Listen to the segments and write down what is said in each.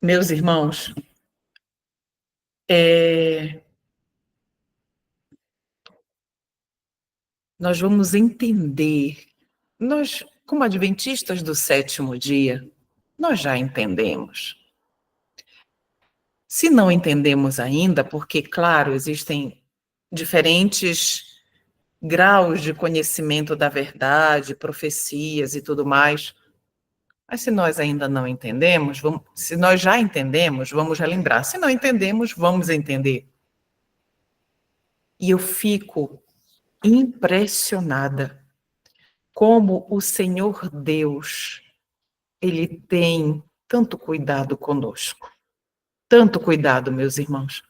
Meus irmãos, nós vamos entender, nós, como adventistas do sétimo dia, nós já entendemos. Se não entendemos ainda, porque, claro, existem diferentes graus de conhecimento da verdade, profecias e tudo mais, mas se nós ainda não entendemos, se nós já entendemos, vamos relembrar. Se não entendemos, vamos entender. E eu fico impressionada como o Senhor Deus, ele tem tanto cuidado conosco. Tanto cuidado, meus irmãos.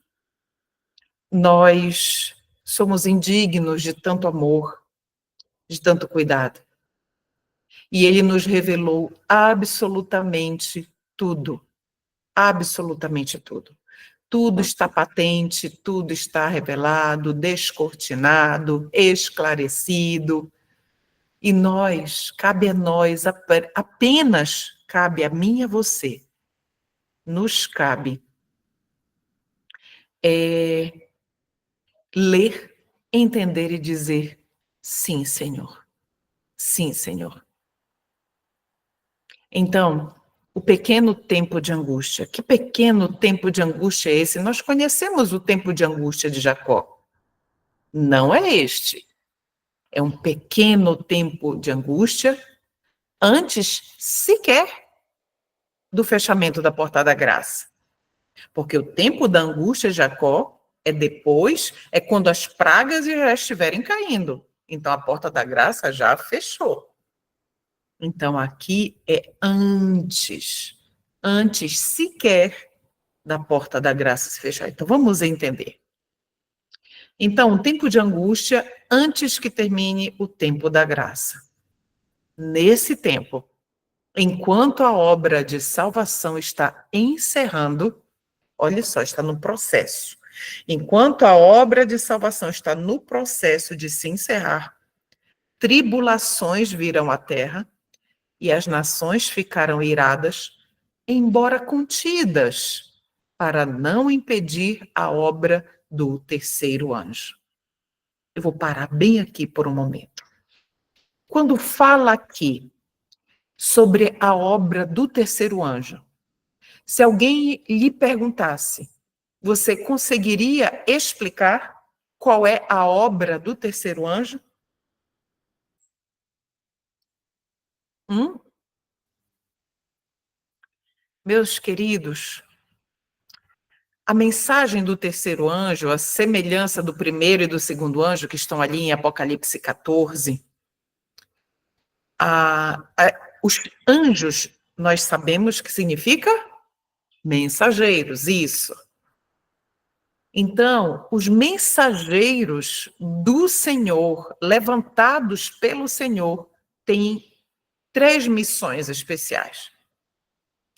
Nós somos indignos de tanto amor, de tanto cuidado. E ele nos revelou absolutamente tudo. Absolutamente tudo. Tudo está patente, tudo está revelado, descortinado, esclarecido. E cabe a nós, apenas cabe a mim e a você, nos cabe ler, entender e dizer, sim, Senhor. Sim, Senhor. Então, o pequeno tempo de angústia. Que pequeno tempo de angústia é esse? Nós conhecemos o tempo de angústia de Jacó. Não é este. É um pequeno tempo de angústia antes sequer do fechamento da porta da graça. Porque o tempo da angústia de Jacó é quando as pragas já estiverem caindo. Então a porta da graça já fechou. Então aqui é antes sequer da porta da graça se fechar. Então vamos entender. Então, o tempo de angústia antes que termine o tempo da graça. Nesse tempo, enquanto a obra de salvação está encerrando, olha só, está no processo. Enquanto a obra de salvação está no processo de se encerrar, tribulações virão à terra e as nações ficarão iradas, embora contidas, para não impedir a obra do terceiro anjo. Eu vou parar bem aqui por um momento. Quando fala aqui sobre a obra do terceiro anjo, se alguém lhe perguntasse, você conseguiria explicar qual é a obra do terceiro anjo? Meus queridos, a mensagem do terceiro anjo, a semelhança do primeiro e do segundo anjo, que estão ali em Apocalipse 14, os anjos, nós sabemos que significa mensageiros, isso. Então, os mensageiros do Senhor, levantados pelo Senhor, têm 3 missões especiais.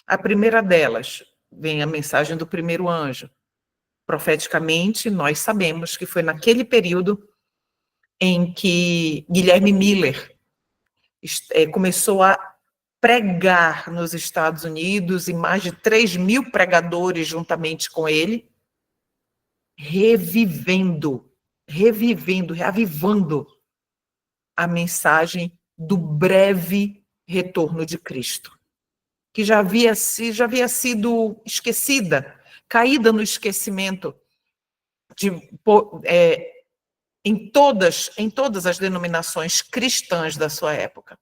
A primeira delas, vem a mensagem do primeiro anjo. Profeticamente, nós sabemos que foi naquele período em que Guilherme Miller começou a pregar nos Estados Unidos, e mais de 3.000 pregadores juntamente com ele, reavivando a mensagem do breve retorno de Cristo, que já havia sido esquecida, caída no esquecimento em todas as denominações cristãs da sua época.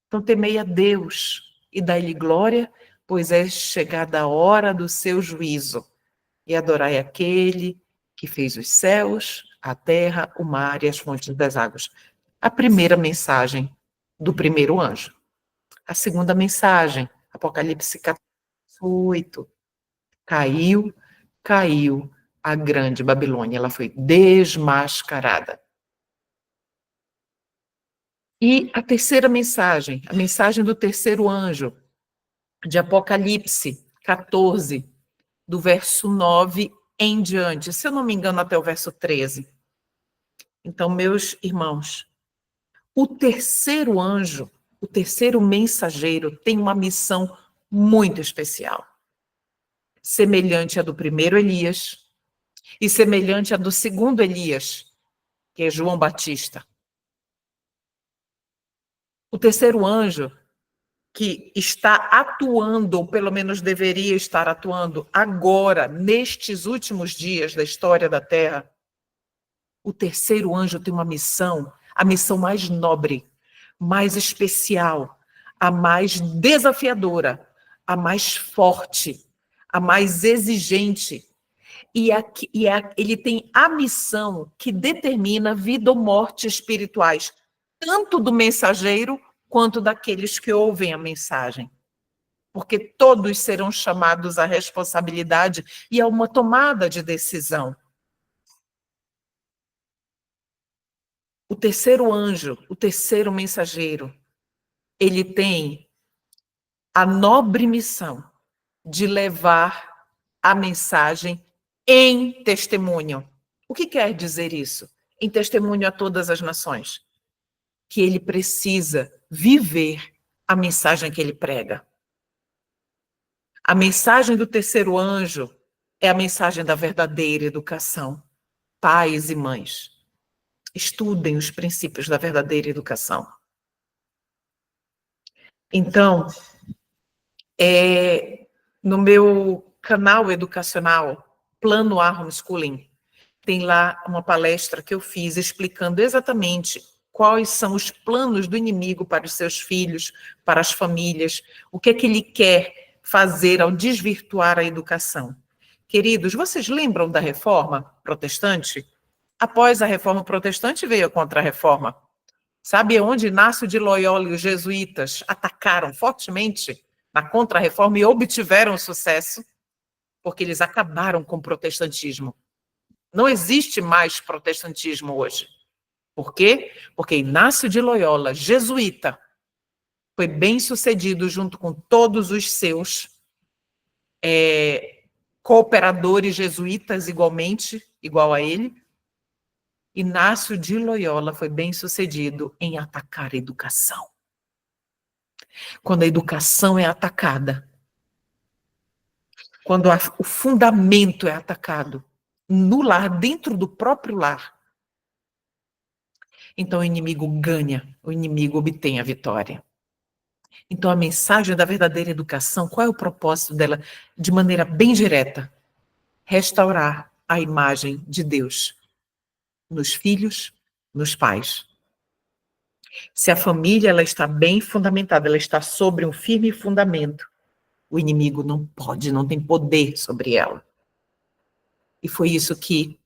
Então, temei a Deus e dai-lhe glória, pois é chegada a hora do seu juízo. E adorai aquele que fez os céus, a terra, o mar e as fontes das águas. A primeira mensagem do primeiro anjo. A segunda mensagem, Apocalipse 14:8. Caiu a grande Babilônia, ela foi desmascarada. E a terceira mensagem, a mensagem do terceiro anjo, de Apocalipse 14, do verso 9 em diante, se eu não me engano, até o verso 13. Então, meus irmãos, o terceiro anjo, o terceiro mensageiro, tem uma missão muito especial. semelhante à do primeiro Elias e semelhante à do segundo Elias, que é João Batista. O terceiro anjo, que está atuando, ou pelo menos deveria estar atuando agora, nestes últimos dias da história da Terra, o terceiro anjo tem uma missão, a missão mais nobre, mais especial, a mais desafiadora, a mais forte, a mais exigente. Ele tem a missão que determina vida ou morte espirituais, tanto do mensageiro quanto daqueles que ouvem a mensagem. Porque todos serão chamados à responsabilidade e a uma tomada de decisão. O terceiro anjo, o terceiro mensageiro, ele tem a nobre missão de levar a mensagem em testemunho. O que quer dizer isso? Em testemunho a todas as nações. Que ele precisa viver a mensagem que ele prega. A mensagem do terceiro anjo é a mensagem da verdadeira educação. Pais e mães, estudem os princípios da verdadeira educação. Então, no meu canal educacional, Plano A Homeschooling, tem lá uma palestra que eu fiz explicando exatamente quais são os planos do inimigo para os seus filhos, para as famílias, o que é que ele quer fazer ao desvirtuar a educação. Queridos, vocês lembram da reforma protestante? Após a reforma protestante veio a contra-reforma. Sabe onde Inácio de Loyola e os jesuítas atacaram fortemente na contra-reforma e obtiveram sucesso? Porque eles acabaram com o protestantismo. Não existe mais protestantismo hoje. Por quê? Porque Inácio de Loyola, jesuíta, foi bem sucedido junto com todos os seus cooperadores jesuítas igualmente, igual a ele. Inácio de Loyola foi bem sucedido em atacar a educação. Quando a educação é atacada, quando o fundamento é atacado, no lar, dentro do próprio lar, então o inimigo ganha, o inimigo obtém a vitória. Então a mensagem da verdadeira educação, qual é o propósito dela? De maneira bem direta, restaurar a imagem de Deus nos filhos, nos pais. Se a família ela está bem fundamentada, ela está sobre um firme fundamento, o inimigo não pode, não tem poder sobre ela. E foi isso que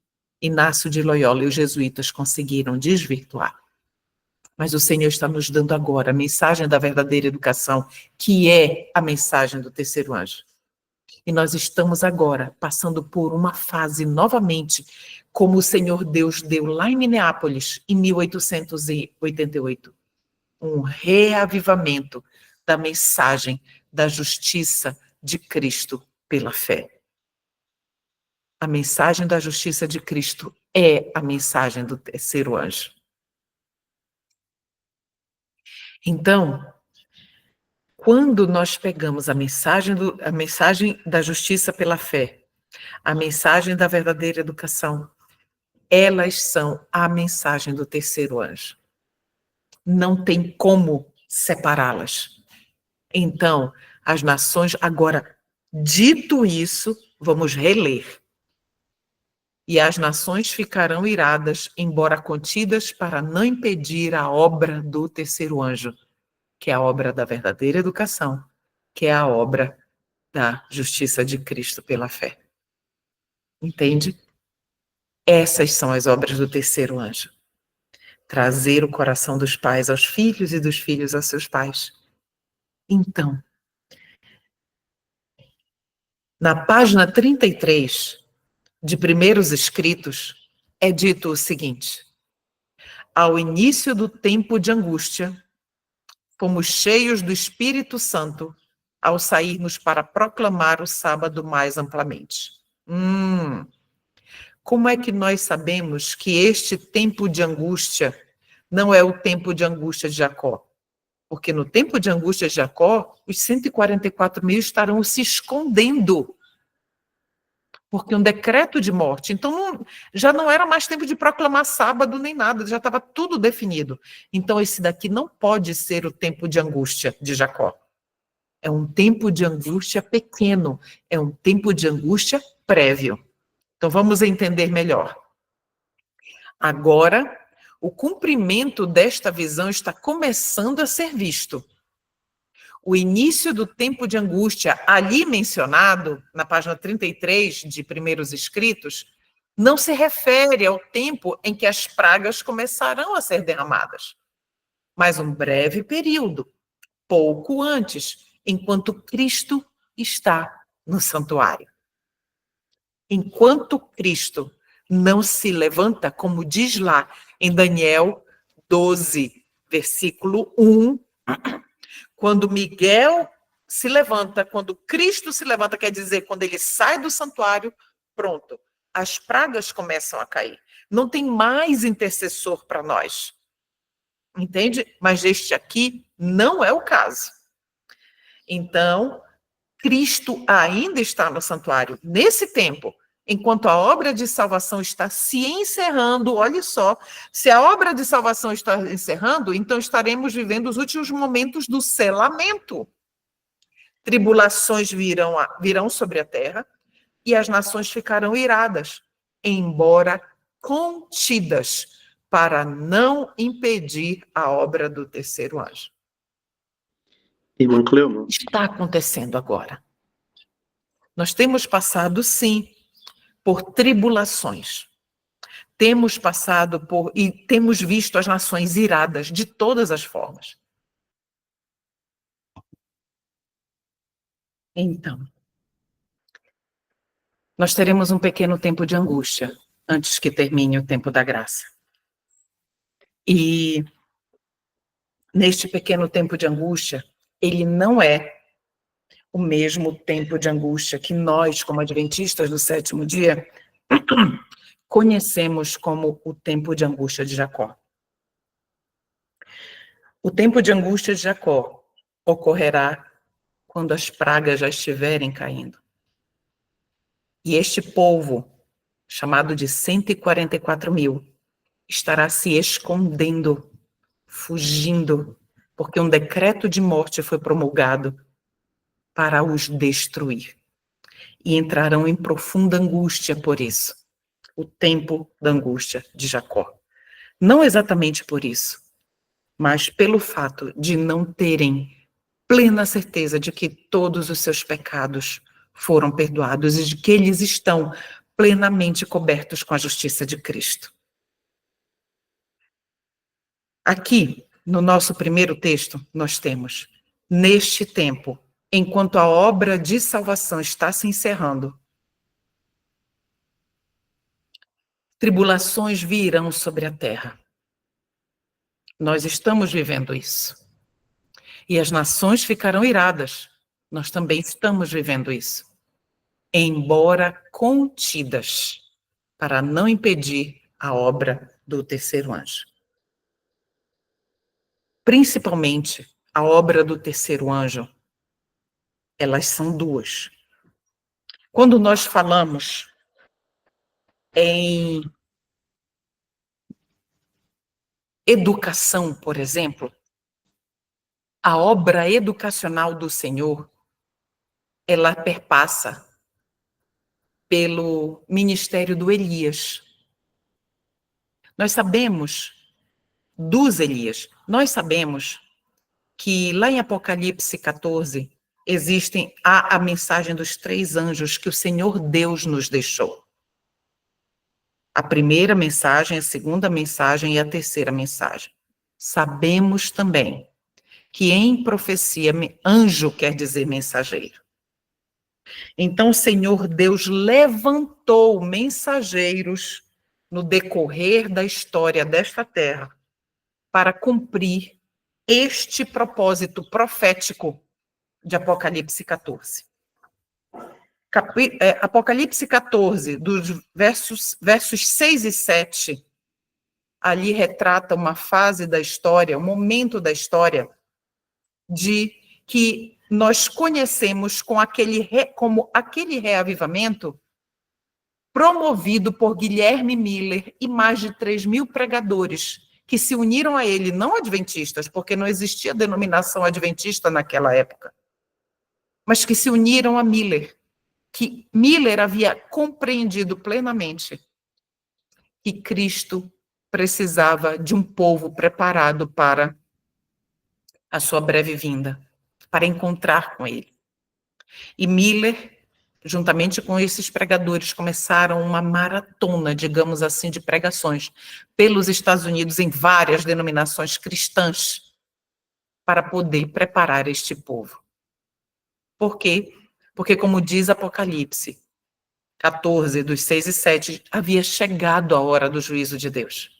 Inácio de Loyola e os jesuítas conseguiram desvirtuar. Mas o Senhor está nos dando agora a mensagem da verdadeira educação, que é a mensagem do terceiro anjo. E nós estamos agora passando por uma fase novamente, como o Senhor Deus deu lá em Minneapolis, em 1888. Um reavivamento da mensagem da justiça de Cristo pela fé. A mensagem da justiça de Cristo é a mensagem do terceiro anjo. Então, quando nós pegamos a mensagem da justiça pela fé, a mensagem da verdadeira educação, elas são a mensagem do terceiro anjo. Não tem como separá-las. Então, as nações, agora, dito isso, vamos reler. E as nações ficarão iradas, embora contidas, para não impedir a obra do terceiro anjo, que é a obra da verdadeira educação, que é a obra da justiça de Cristo pela fé. Entende? Essas são as obras do terceiro anjo. Trazer o coração dos pais aos filhos e dos filhos aos seus pais. Então, na página 33 de Primeiros Escritos, é dito o seguinte: ao início do tempo de angústia, fomos cheios do Espírito Santo ao sairmos para proclamar o sábado mais amplamente. Como é que nós sabemos que este tempo de angústia não é o tempo de angústia de Jacó? Porque no tempo de angústia de Jacó, os 144 mil estarão se escondendo porque um decreto de morte. Então, já não era mais tempo de proclamar sábado nem nada, já estava tudo definido. Então, esse daqui não pode ser o tempo de angústia de Jacó. É um tempo de angústia pequeno, é um tempo de angústia prévio. Então, vamos entender melhor. Agora, o cumprimento desta visão está começando a ser visto. O início do tempo de angústia, ali mencionado, na página 33 de Primeiros Escritos, não se refere ao tempo em que as pragas começarão a ser derramadas, mas um breve período, pouco antes, enquanto Cristo está no santuário. Enquanto Cristo não se levanta, como diz lá em Daniel 12, versículo 1, quando Miguel se levanta, quando Cristo se levanta, quer dizer, quando ele sai do santuário, pronto, as pragas começam a cair. Não tem mais intercessor para nós. Entende? Mas este aqui não é o caso. Então, Cristo ainda está no santuário nesse tempo, enquanto a obra de salvação está se encerrando. Olha só, se a obra de salvação está encerrando, então estaremos vivendo os últimos momentos do selamento. Tribulações virão sobre a terra e as nações ficarão iradas, embora contidas, para não impedir a obra do terceiro anjo. Irmã Cleoma. Está acontecendo agora. Nós temos passado, sim, por tribulações. Temos passado por e temos visto as nações iradas de todas as formas. Então, nós teremos um pequeno tempo de angústia antes que termine o tempo da graça. E neste pequeno tempo de angústia, ele não é o mesmo tempo de angústia que nós, como adventistas do sétimo dia, conhecemos como o tempo de angústia de Jacó. O tempo de angústia de Jacó ocorrerá quando as pragas já estiverem caindo. E este povo, chamado de 144 mil, estará se escondendo, fugindo, porque um decreto de morte foi promulgado para os destruir. E entrarão em profunda angústia por isso. O tempo da angústia de Jacó. Não exatamente por isso, mas pelo fato de não terem plena certeza de que todos os seus pecados foram perdoados e de que eles estão plenamente cobertos com a justiça de Cristo. Aqui, no nosso primeiro texto, nós temos, neste tempo, enquanto a obra de salvação está se encerrando, tribulações virão sobre a terra. Nós estamos vivendo isso. E as nações ficarão iradas. Nós também estamos vivendo isso. Embora contidas, para não impedir a obra do terceiro anjo. Principalmente a obra do terceiro anjo, elas são duas. Quando nós falamos em educação, por exemplo, a obra educacional do Senhor, ela perpassa pelo ministério do Elias. Nós sabemos dos Elias, nós sabemos que lá em Apocalipse 14 existem a mensagem dos 3 anjos que o Senhor Deus nos deixou. A primeira mensagem, a segunda mensagem e a terceira mensagem. Sabemos também que em profecia, anjo quer dizer mensageiro. Então o Senhor Deus levantou mensageiros no decorrer da história desta terra para cumprir este propósito profético de Apocalipse 14. Apocalipse 14, dos versos 6 e 7, ali retrata uma fase da história, um momento da história, de que nós conhecemos como aquele reavivamento promovido por Guilherme Miller e mais de 3.000 pregadores que se uniram a ele, não adventistas, porque não existia denominação adventista naquela época, mas que se uniram a Miller, que Miller havia compreendido plenamente que Cristo precisava de um povo preparado para a sua breve vinda, para encontrar com ele. E Miller, juntamente com esses pregadores, começaram uma maratona, digamos assim, de pregações pelos Estados Unidos em várias denominações cristãs para poder preparar este povo. Por quê? Porque, como diz Apocalipse 14, dos 6 e 7, havia chegado a hora do juízo de Deus.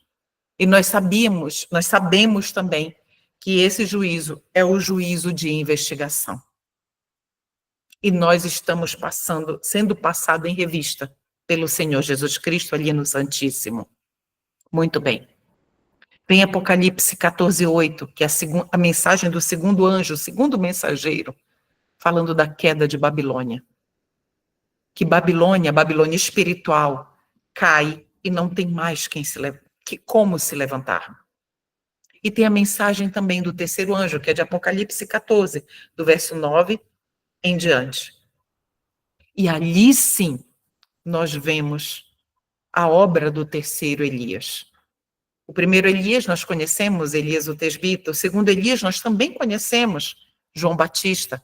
E nós sabemos também que esse juízo é o juízo de investigação. E nós estamos sendo passado em revista pelo Senhor Jesus Cristo ali no Santíssimo. Muito bem. Vem Apocalipse 14, 8, que é a mensagem do segundo anjo, o segundo mensageiro, falando da queda de Babilônia. Que Babilônia, a Babilônia espiritual, cai e não tem mais como se levantar. E tem a mensagem também do terceiro anjo, que é de Apocalipse 14, do verso 9 em diante. E ali sim, nós vemos a obra do terceiro Elias. O primeiro Elias nós conhecemos, Elias o Tesbita. O segundo Elias nós também conhecemos, João Batista,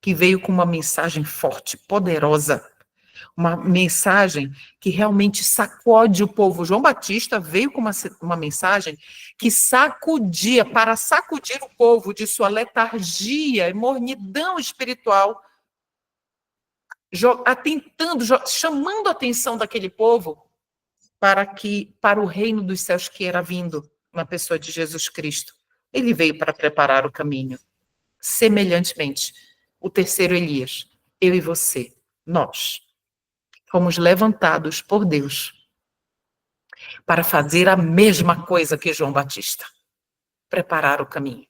que veio com uma mensagem forte, poderosa, uma mensagem que realmente sacode o povo. João Batista veio com uma mensagem que para sacudir o povo de sua letargia e mornidão espiritual, chamando a atenção daquele povo para o reino dos céus que era vindo na pessoa de Jesus Cristo. Ele veio para preparar o caminho. Semelhantemente, o terceiro Elias, eu e você, nós, fomos levantados por Deus para fazer a mesma coisa que João Batista, preparar o caminho.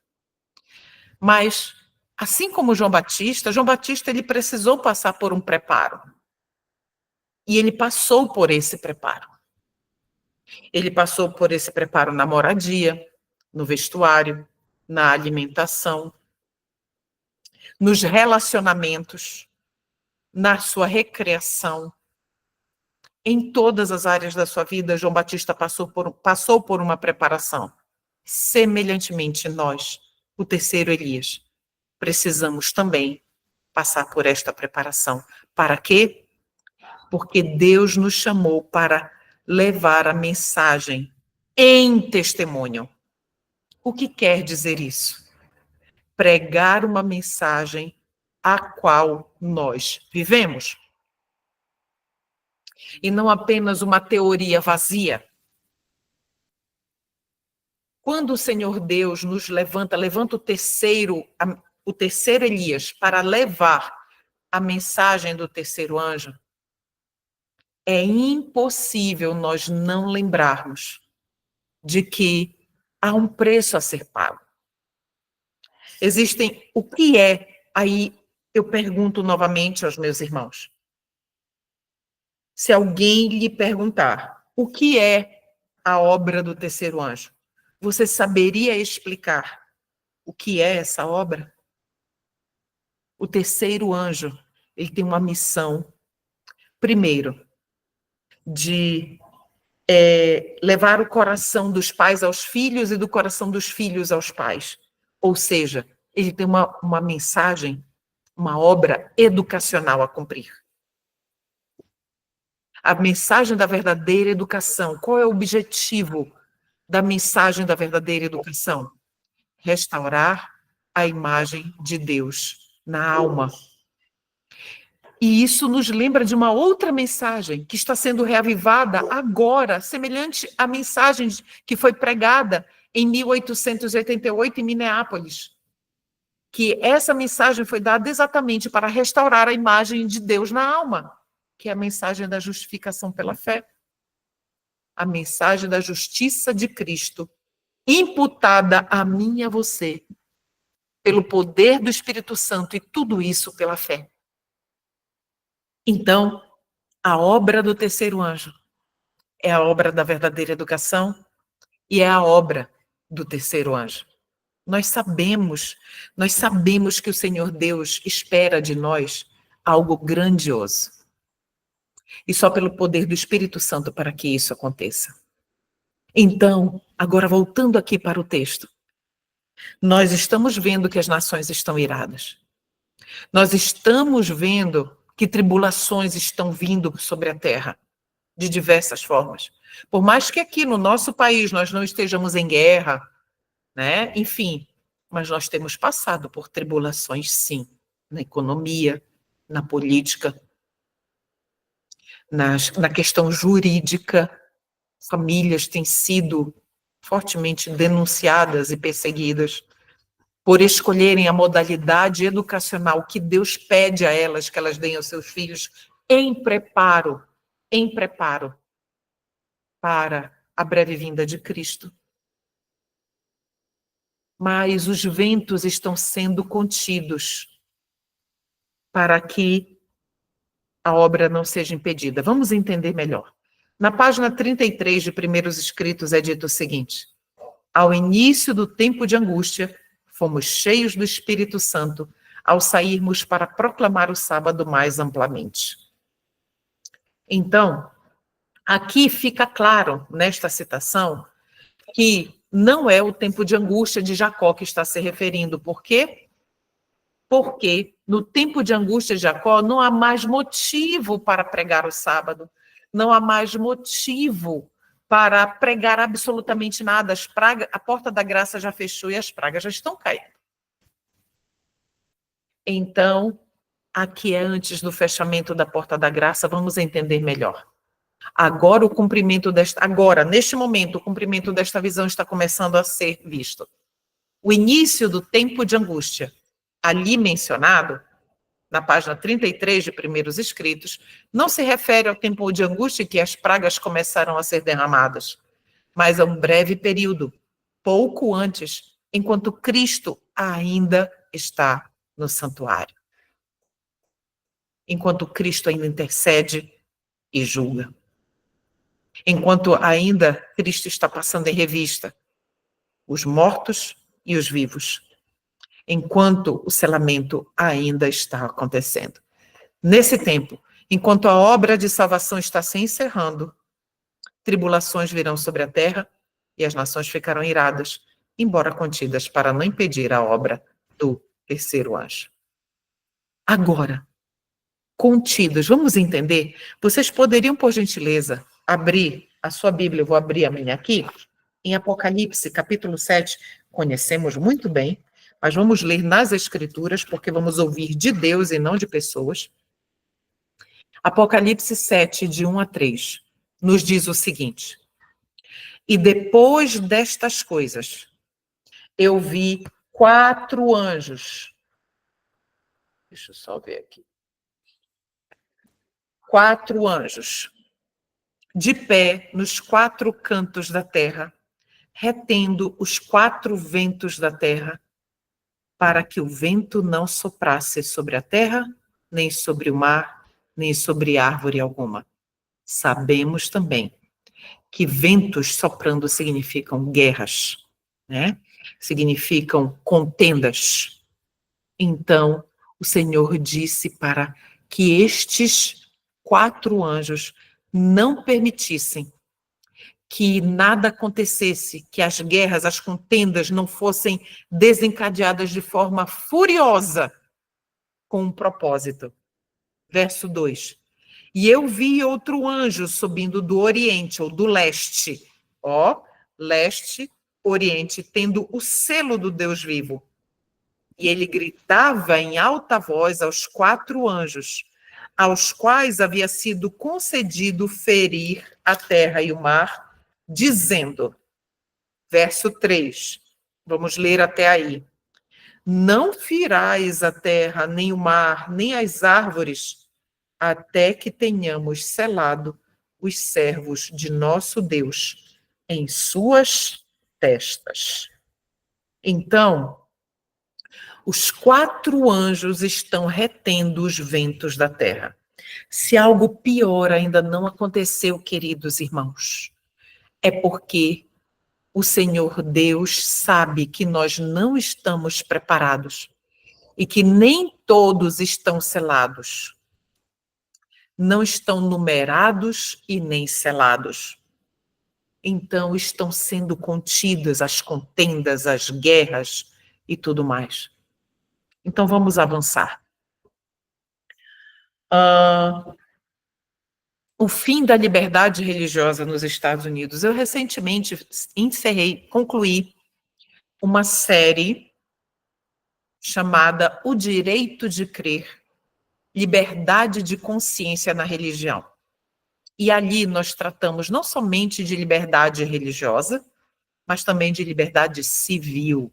Mas, assim como João Batista ele precisou passar por um preparo. E ele passou por esse preparo. Ele passou por esse preparo na moradia, no vestuário, na alimentação, nos relacionamentos, na sua recreação. Em todas as áreas da sua vida, João Batista passou por uma preparação. Semelhantemente, nós, o terceiro Elias, precisamos também passar por esta preparação. Para quê? Porque Deus nos chamou para levar a mensagem em testemunho. O que quer dizer isso? Pregar uma mensagem a qual nós vivemos. E não apenas uma teoria vazia. Quando o Senhor Deus nos levanta o terceiro Elias para levar a mensagem do terceiro anjo, é impossível nós não lembrarmos de que há um preço a ser pago. O que é, aí eu pergunto novamente aos meus irmãos, se alguém lhe perguntar o que é a obra do terceiro anjo, você saberia explicar o que é essa obra? O terceiro anjo, ele tem uma missão, primeiro, de levar o coração dos pais aos filhos e do coração dos filhos aos pais. Ou seja, ele tem uma mensagem, uma obra educacional a cumprir. A mensagem da verdadeira educação. Qual é o objetivo da mensagem da verdadeira educação? Restaurar a imagem de Deus na alma. E isso nos lembra de uma outra mensagem que está sendo reavivada agora, semelhante à mensagem que foi pregada em 1888 em Minneapolis. Que essa mensagem foi dada exatamente para restaurar a imagem de Deus na alma, que é a mensagem da justificação pela fé. A mensagem da justiça de Cristo, imputada a mim e a você, pelo poder do Espírito Santo, e tudo isso pela fé. Então, A obra do terceiro anjo é a obra da verdadeira educação e é a obra do terceiro anjo. Nós sabemos que o Senhor Deus espera de nós algo grandioso. E só pelo poder do Espírito Santo para que isso aconteça. Então, agora voltando aqui para o texto, nós estamos vendo que as nações estão iradas. Nós estamos vendo que tribulações estão vindo sobre a terra, de diversas formas. Por mais que aqui no nosso país nós não estejamos em guerra, né? Enfim, mas nós temos passado por tribulações, sim, na economia, na política, na questão jurídica. Famílias têm sido fortemente denunciadas e perseguidas por escolherem a modalidade educacional que Deus pede a elas, que elas deem aos seus filhos em preparo para a breve vinda de Cristo. Mas os ventos estão sendo contidos para que a obra não seja impedida. Vamos entender melhor. Na página 33 de Primeiros Escritos é dito o seguinte: ao início do tempo de angústia, fomos cheios do Espírito Santo ao sairmos para proclamar o sábado mais amplamente. Então, aqui fica claro, nesta citação, que não é o tempo de angústia de Jacó que está se referindo. Por quê? Porque no tempo de angústia de Jacó não há mais motivo para pregar o sábado, não há mais motivo para pregar absolutamente nada. A porta da graça já fechou e as pragas já estão caindo. Então, aqui é antes do fechamento da porta da graça, vamos entender melhor. Neste momento, o cumprimento desta visão está começando a ser visto. O início do tempo de angústia, ali mencionado, na página 33 de Primeiros Escritos, não se refere ao tempo de angústia em que as pragas começaram a ser derramadas, mas a um breve período, pouco antes, enquanto Cristo ainda está no santuário. Enquanto Cristo ainda intercede e julga. Enquanto ainda Cristo está passando em revista os mortos e os vivos. Enquanto o selamento ainda está acontecendo. Nesse tempo, enquanto a obra de salvação está se encerrando, tribulações virão sobre a terra e as nações ficarão iradas, embora contidas para não impedir a obra do terceiro anjo. Agora, contidos, vamos entender? Vocês poderiam, por gentileza, abrir a sua Bíblia, eu vou abrir a minha aqui, em Apocalipse, capítulo 7, conhecemos muito bem, mas vamos ler nas Escrituras, porque vamos ouvir de Deus e não de pessoas. Apocalipse 7, de 1 a 3, nos diz o seguinte: e depois destas coisas, eu vi 4 anjos. Deixa eu só ver aqui. 4 anjos, de pé nos 4 cantos da terra, retendo os 4 ventos da terra, para que o vento não soprasse sobre a terra, nem sobre o mar, nem sobre árvore alguma. Sabemos também que ventos soprando significam guerras, né? Significam contendas. Então, o Senhor disse para que estes 4 anjos não permitissem que nada acontecesse, que as guerras, as contendas não fossem desencadeadas de forma furiosa, com um propósito. Verso 2. E eu vi outro anjo subindo do oriente, ou do leste, leste, oriente, tendo o selo do Deus vivo. E ele gritava em alta voz aos 4 anjos, aos quais havia sido concedido ferir a terra e o mar, dizendo, verso 3, vamos ler até aí: não firais a terra, nem o mar, nem as árvores, até que tenhamos selado os servos de nosso Deus em suas testas. Então, os 4 anjos estão retendo os ventos da terra. Se algo pior ainda não aconteceu, queridos irmãos, é porque o Senhor Deus sabe que nós não estamos preparados e que nem todos estão selados. Não estão numerados e nem selados. Então estão sendo contidas as contendas, as guerras e tudo mais. Então vamos avançar. O fim da liberdade religiosa nos Estados Unidos. Eu recentemente concluí uma série chamada O Direito de Crer, Liberdade de Consciência na Religião. E ali nós tratamos não somente de liberdade religiosa, mas também de liberdade civil.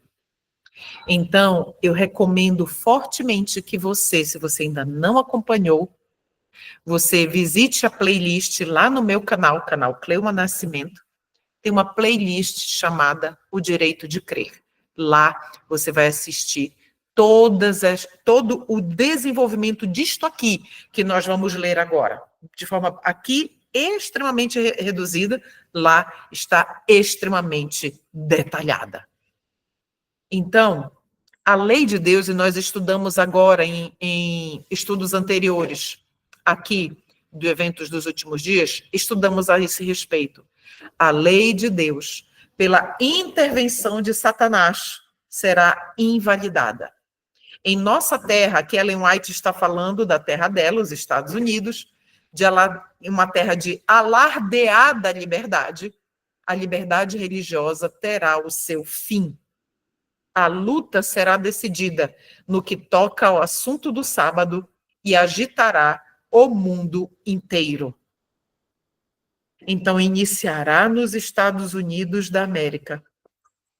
Então, eu recomendo fortemente que você, se você ainda não acompanhou, você visite a playlist lá no meu canal Cleuma Nascimento. Tem uma playlist chamada O Direito de Crer. Lá você vai assistir todo o desenvolvimento disto aqui, que nós vamos ler agora. De forma aqui extremamente reduzida, lá está extremamente detalhada. Então, a lei de Deus, e nós estudamos agora em estudos anteriores, aqui, do Eventos dos Últimos Dias, estudamos a esse respeito. A lei de Deus, pela intervenção de Satanás, será invalidada. Em nossa terra, que Ellen White está falando da terra dela, os Estados Unidos, uma terra de alardeada liberdade, a liberdade religiosa terá o seu fim. A luta será decidida no que toca ao assunto do sábado e agitará o mundo inteiro. Então, iniciará nos Estados Unidos da América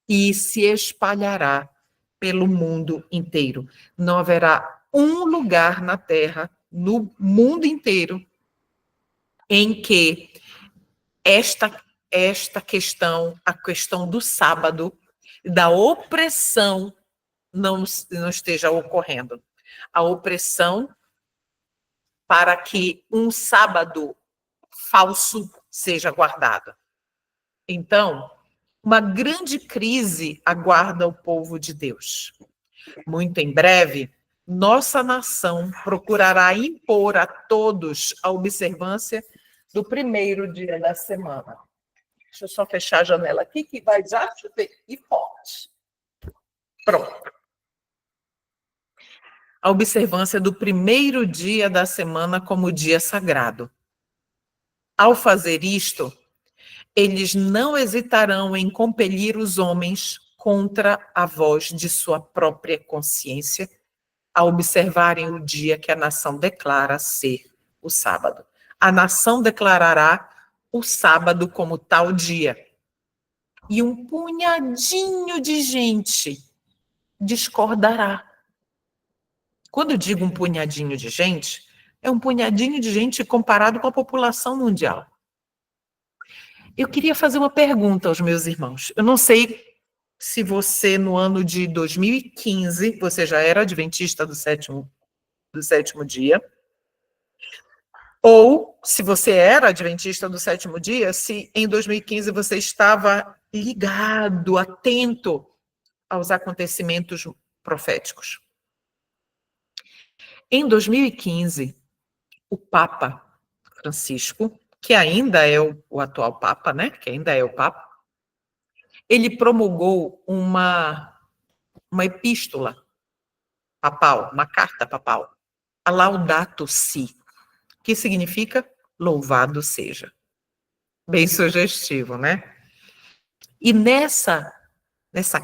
e se espalhará pelo mundo inteiro. Não haverá um lugar na Terra, no mundo inteiro, em que esta questão, a questão do sábado, da opressão, não esteja ocorrendo. A opressão para que um sábado falso seja guardado. Então, uma grande crise aguarda o povo de Deus. Muito em breve, nossa nação procurará impor a todos a observância do primeiro dia da semana. Deixa eu só fechar a janela aqui, que vai já chover e forte. Pronto. A observância do primeiro dia da semana como dia sagrado. Ao fazer isto, eles não hesitarão em compelir os homens contra a voz de sua própria consciência, a observarem o dia que a nação declara ser o sábado. A nação declarará o sábado como tal dia. E um punhadinho de gente discordará. Quando eu digo um punhadinho de gente, é um punhadinho de gente comparado com a população mundial. Eu queria fazer uma pergunta aos meus irmãos. Eu não sei se você, no ano de 2015, você já era adventista do sétimo dia, ou se você era adventista do sétimo dia, se em 2015 você estava ligado, atento aos acontecimentos proféticos. Em 2015, o Papa Francisco, que ainda é o atual Papa, né? Que ainda é o Papa, ele promulgou uma epístola papal, uma carta papal, a Laudato Si, que significa louvado seja. Bem sugestivo, né? E nessa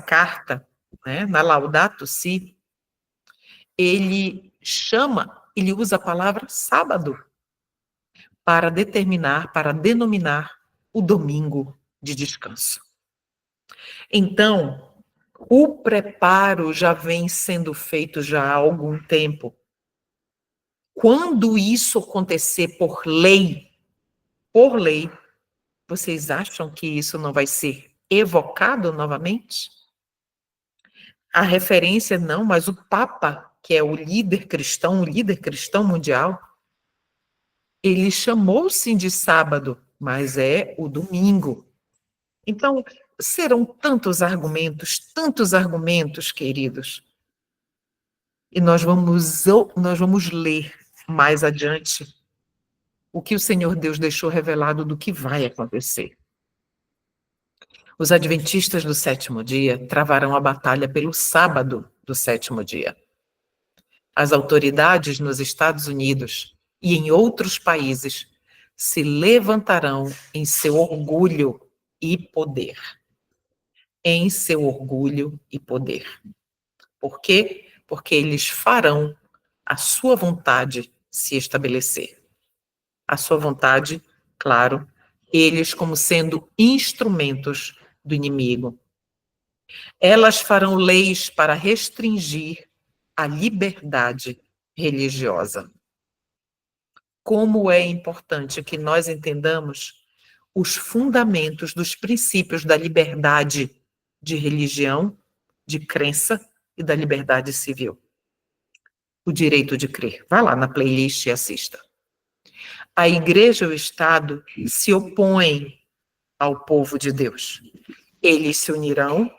carta, né, na Laudato Si, ele usa a palavra sábado para denominar o domingo de descanso. Então, o preparo já vem sendo feito já há algum tempo. Quando isso acontecer por lei, vocês acham que isso não vai ser evocado novamente? A referência não, mas o Papa, que é o líder cristão mundial, Ele chamou sim de sábado, mas é o domingo. Então, serão tantos argumentos, queridos. E nós vamos ler mais adiante o que o Senhor Deus deixou revelado do que vai acontecer. Os adventistas do sétimo dia travarão a batalha pelo sábado do sétimo dia. As autoridades nos Estados Unidos e em outros países se levantarão em seu orgulho e poder. Em seu orgulho e poder. Por quê? Porque eles farão a sua vontade se estabelecer. A sua vontade, claro, eles como sendo instrumentos do inimigo. Elas farão leis para restringir a liberdade religiosa. Como é importante que nós entendamos os fundamentos dos princípios da liberdade de religião, de crença e da liberdade civil. O direito de crer. Vá lá na playlist e assista. A igreja e o Estado se opõem ao povo de Deus. Eles se unirão,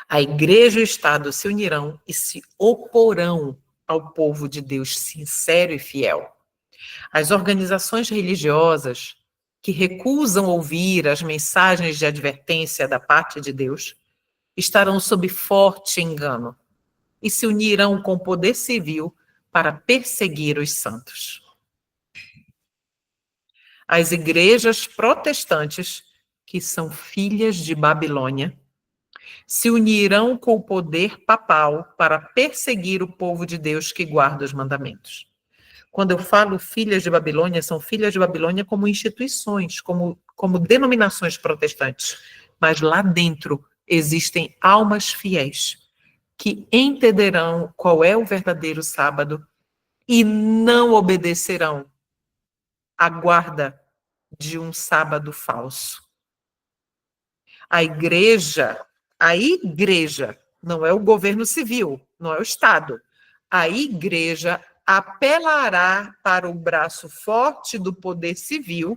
a igreja e o Estado se unirão e se oporão ao povo de Deus sincero e fiel. As organizações religiosas que recusam ouvir as mensagens de advertência da parte de Deus estarão sob forte engano e se unirão com o poder civil para perseguir os santos. As igrejas protestantes, que são filhas de Babilônia, se unirão com o poder papal para perseguir o povo de Deus que guarda os mandamentos. Quando eu falo filhas de Babilônia, são filhas de Babilônia como instituições, como denominações protestantes. Mas lá dentro existem almas fiéis que entenderão qual é o verdadeiro sábado e não obedecerão à guarda de um sábado falso. A igreja, não é o governo civil, não é o Estado. A igreja apelará para o braço forte do poder civil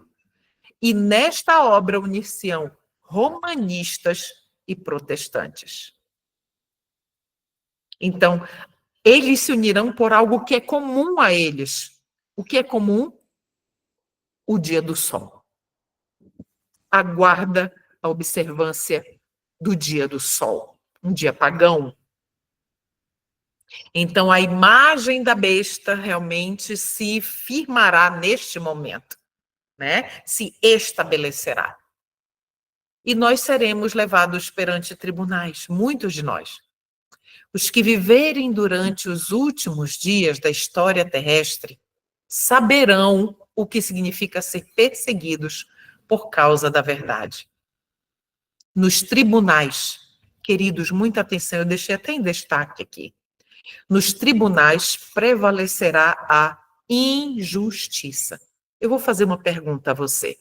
e nesta obra unir-se-ão romanistas e protestantes. Então, eles se unirão por algo que é comum a eles. O que é comum? O dia do sol. A guarda, a observância do dia do sol. Um dia pagão. Então, a imagem da besta realmente se firmará neste momento, né? Se estabelecerá. E nós seremos levados perante tribunais, muitos de nós. Os que viverem durante os últimos dias da história terrestre saberão o que significa ser perseguidos por causa da verdade. Nos tribunais, queridos, muita atenção, eu deixei até em destaque aqui. Nos tribunais prevalecerá a injustiça. Eu vou fazer uma pergunta a você.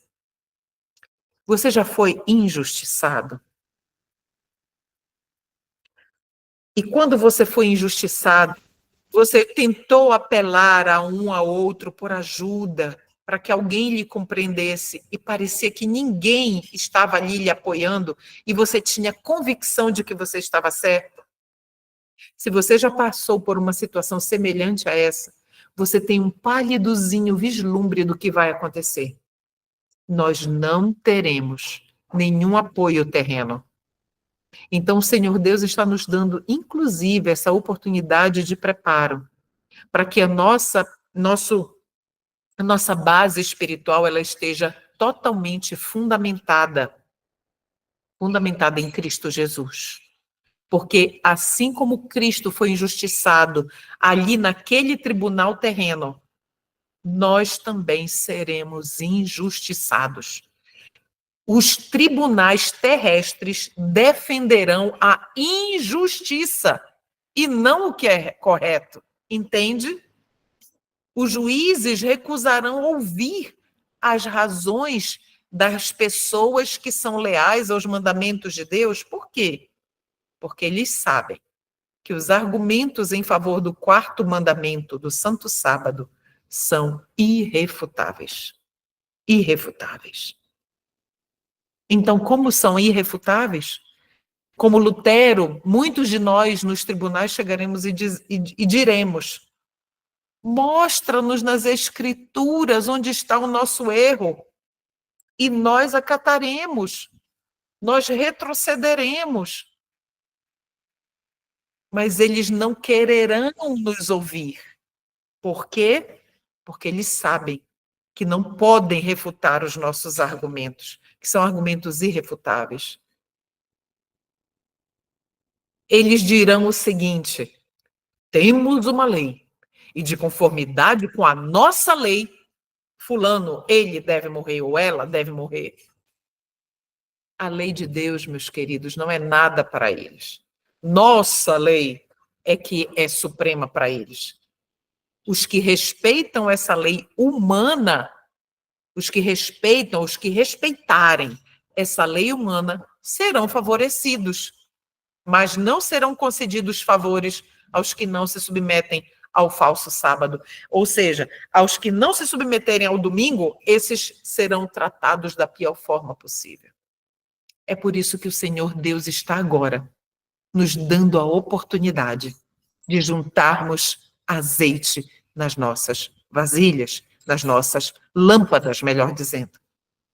Você já foi injustiçado? E quando você foi injustiçado, você tentou apelar a um a outro por ajuda, para que alguém lhe compreendesse, e parecia que ninguém estava ali lhe apoiando, e você tinha convicção de que você estava certo? Se você já passou por uma situação semelhante a essa, você tem um pálidozinho vislumbre do que vai acontecer. Nós não teremos nenhum apoio terreno. Então, o Senhor Deus está nos dando, inclusive, essa oportunidade de preparo, para que a nossa base espiritual ela esteja totalmente fundamentada em Cristo Jesus. Porque assim como Cristo foi injustiçado ali naquele tribunal terreno, nós também seremos injustiçados. Os tribunais terrestres defenderão a injustiça e não o que é correto. Entende? Os juízes recusarão ouvir as razões das pessoas que são leais aos mandamentos de Deus. Por quê? Porque eles sabem que os argumentos em favor do quarto mandamento, do Santo Sábado, são irrefutáveis. Irrefutáveis. Então, como são irrefutáveis, como Lutero, muitos de nós nos tribunais chegaremos e diremos: mostra-nos nas Escrituras onde está o nosso erro, e nós acataremos, nós retrocederemos. Mas eles não quererão nos ouvir. Por quê? Porque eles sabem que não podem refutar os nossos argumentos, que são argumentos irrefutáveis. Eles dirão o seguinte: temos uma lei, e de conformidade com a nossa lei, fulano, ele deve morrer ou ela deve morrer. A lei de Deus, meus queridos, não é nada para eles. Nossa lei é que é suprema para eles. Os que respeitam essa lei humana, os que respeitarem essa lei humana, serão favorecidos, mas não serão concedidos favores aos que não se submetem ao falso sábado. Ou seja, aos que não se submeterem ao domingo, esses serão tratados da pior forma possível. É por isso que o Senhor Deus está agora nos dando a oportunidade de juntarmos azeite nas nossas vasilhas, nas nossas lâmpadas, melhor dizendo.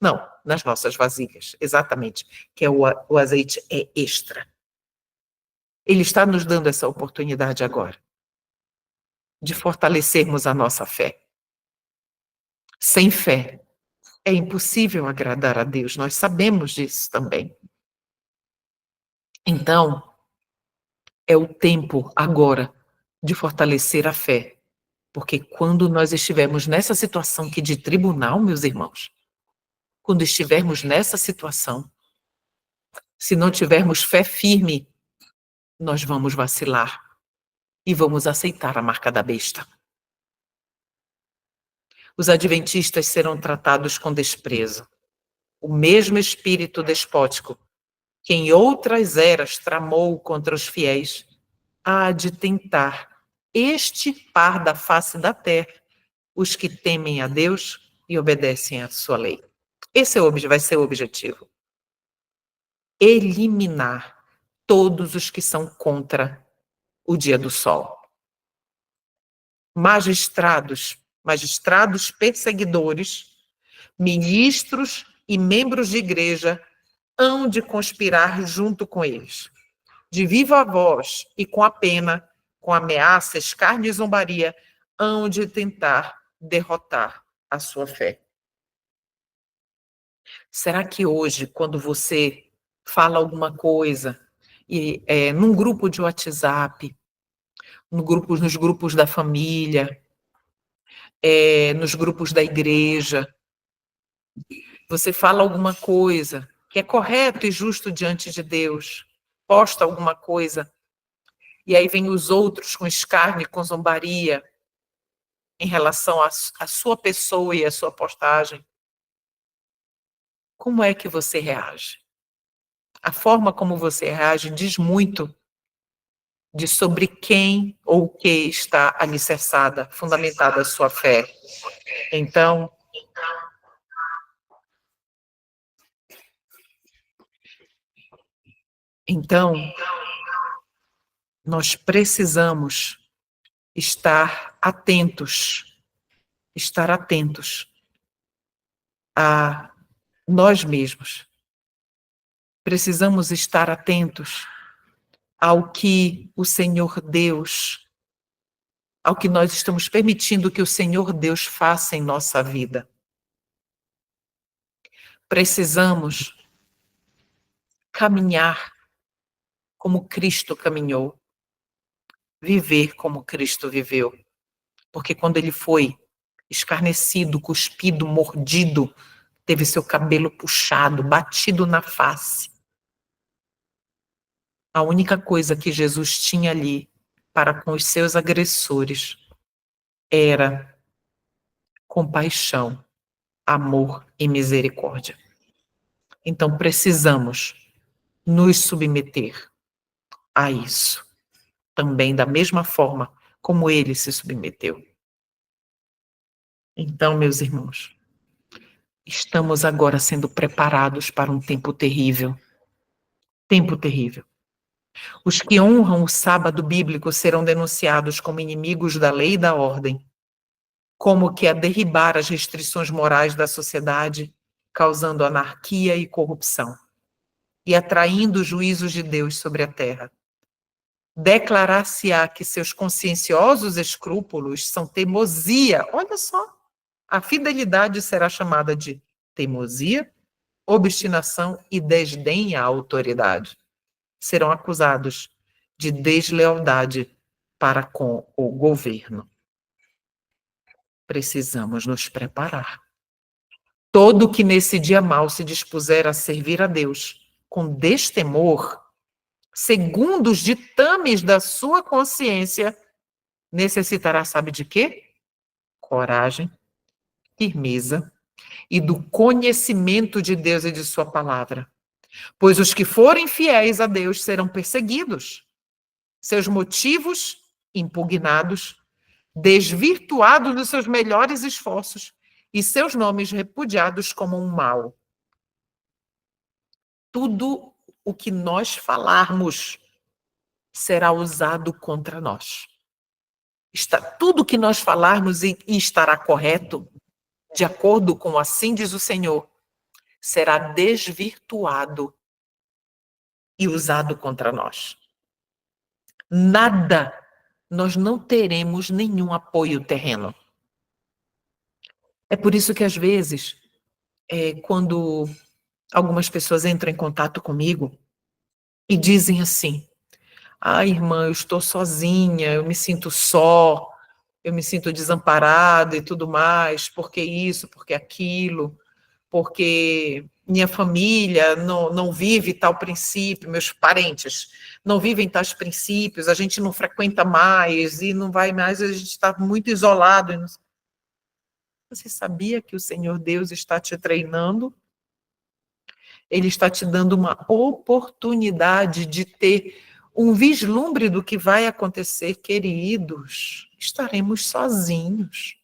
Não, nas nossas vasilhas, exatamente, que o azeite é extra. Ele está nos dando essa oportunidade agora de fortalecermos a nossa fé. Sem fé é impossível agradar a Deus, nós sabemos disso também. Então, é o tempo agora de fortalecer a fé, porque quando nós estivermos nessa situação aqui de tribunal, meus irmãos, quando estivermos nessa situação, se não tivermos fé firme, nós vamos vacilar e vamos aceitar a marca da besta. Os adventistas serão tratados com desprezo. O mesmo espírito despótico que em outras eras tramou contra os fiéis há de tentar extirpar da face da terra os que temem a Deus e obedecem à sua lei. Esse vai ser o objetivo. Eliminar todos os que são contra o dia do sol. Magistrados perseguidores, ministros e membros de igreja hão de conspirar junto com eles, de viva voz e com a pena, com ameaça, escárnio e zombaria, hão de tentar derrotar a sua fé. Será que hoje, quando você fala alguma coisa, num grupo de WhatsApp, nos grupos da família, nos grupos da igreja, você fala alguma coisa que é correto e justo diante de Deus, posta alguma coisa, e aí vem os outros com escárnio e com zombaria em relação à sua pessoa e à sua postagem, como é que você reage? A forma como você reage diz muito de sobre quem ou o que está alicerçada, fundamentada a sua fé. Então, nós precisamos estar atentos a nós mesmos. Precisamos estar atentos ao que o Senhor Deus, ao que nós estamos permitindo que o Senhor Deus faça em nossa vida. Precisamos caminhar como Cristo caminhou, viver como Cristo viveu. Porque quando ele foi escarnecido, cuspido, mordido, teve seu cabelo puxado, batido na face. A única coisa que Jesus tinha ali para com os seus agressores era compaixão, amor e misericórdia. Então precisamos nos submeter a isso, também da mesma forma como ele se submeteu. Então, meus irmãos, estamos agora sendo preparados para um tempo terrível. Tempo terrível. Os que honram o sábado bíblico serão denunciados como inimigos da lei e da ordem, como que a derribar as restrições morais da sociedade, causando anarquia e corrupção, e atraindo os juízos de Deus sobre a terra. Declarar-se-á que seus conscienciosos escrúpulos são teimosia. Olha só, a fidelidade será chamada de teimosia, obstinação e desdém à autoridade. Serão acusados de deslealdade para com o governo. Precisamos nos preparar. Todo que nesse dia mau se dispuser a servir a Deus com destemor, segundo os ditames da sua consciência, necessitará, sabe de quê? Coragem, firmeza e do conhecimento de Deus e de sua palavra. Pois os que forem fiéis a Deus serão perseguidos, seus motivos impugnados, desvirtuados dos seus melhores esforços e seus nomes repudiados como um mal. Tudo o que nós falarmos será usado contra nós. Tudo o que nós falarmos e estará correto, de acordo com assim diz o Senhor, será desvirtuado e usado contra nós. Nada, nós não teremos nenhum apoio terreno. É por isso que, às vezes, quando algumas pessoas entram em contato comigo e dizem assim: ah, irmã, eu estou sozinha, eu me sinto só, eu me sinto desamparada e tudo mais, porque isso, porque aquilo, porque minha família não vive tal princípio, meus parentes não vivem tais princípios, a gente não frequenta mais e não vai mais, a gente está muito isolado. Você sabia que o Senhor Deus está te treinando? Ele está te dando uma oportunidade de ter um vislumbre do que vai acontecer, queridos. Estaremos sozinhos.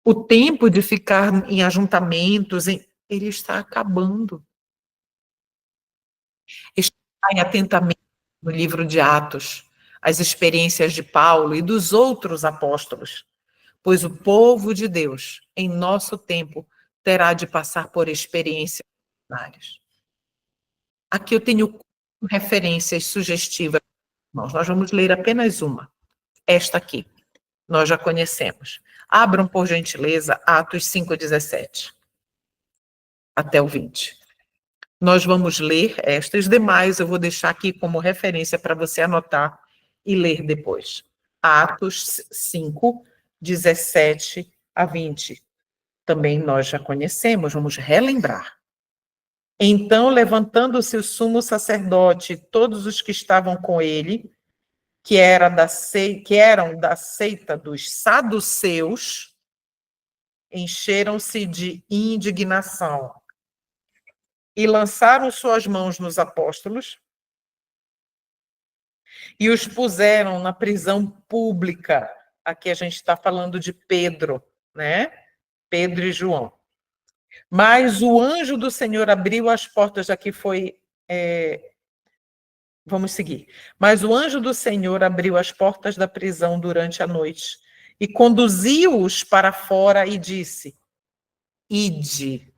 O tempo de ficar em ajuntamentos, ele está acabando. Escutai atentamente no livro de Atos as experiências de Paulo e dos outros apóstolos, pois o povo de Deus, em nosso tempo, terá de passar por experiências várias. Aqui eu tenho referências sugestivas. Nós vamos ler apenas uma. Esta aqui, nós já conhecemos. Abram, por gentileza, Atos 5:17 até o 20. Nós vamos ler estas demais, eu vou deixar aqui como referência para você anotar e ler depois. Atos 5:17 a 20. Também nós já conhecemos, vamos relembrar. Então, levantando-se o sumo sacerdote, todos os que estavam com ele, que eram da seita dos saduceus, encheram-se de indignação e lançaram suas mãos nos apóstolos e os puseram na prisão pública. Aqui a gente está falando de Pedro, né? Pedro e João. Mas o anjo do Senhor abriu as portas, aqui foi... Vamos seguir. Mas o anjo do Senhor abriu as portas da prisão durante a noite e conduziu-os para fora e disse: Ide,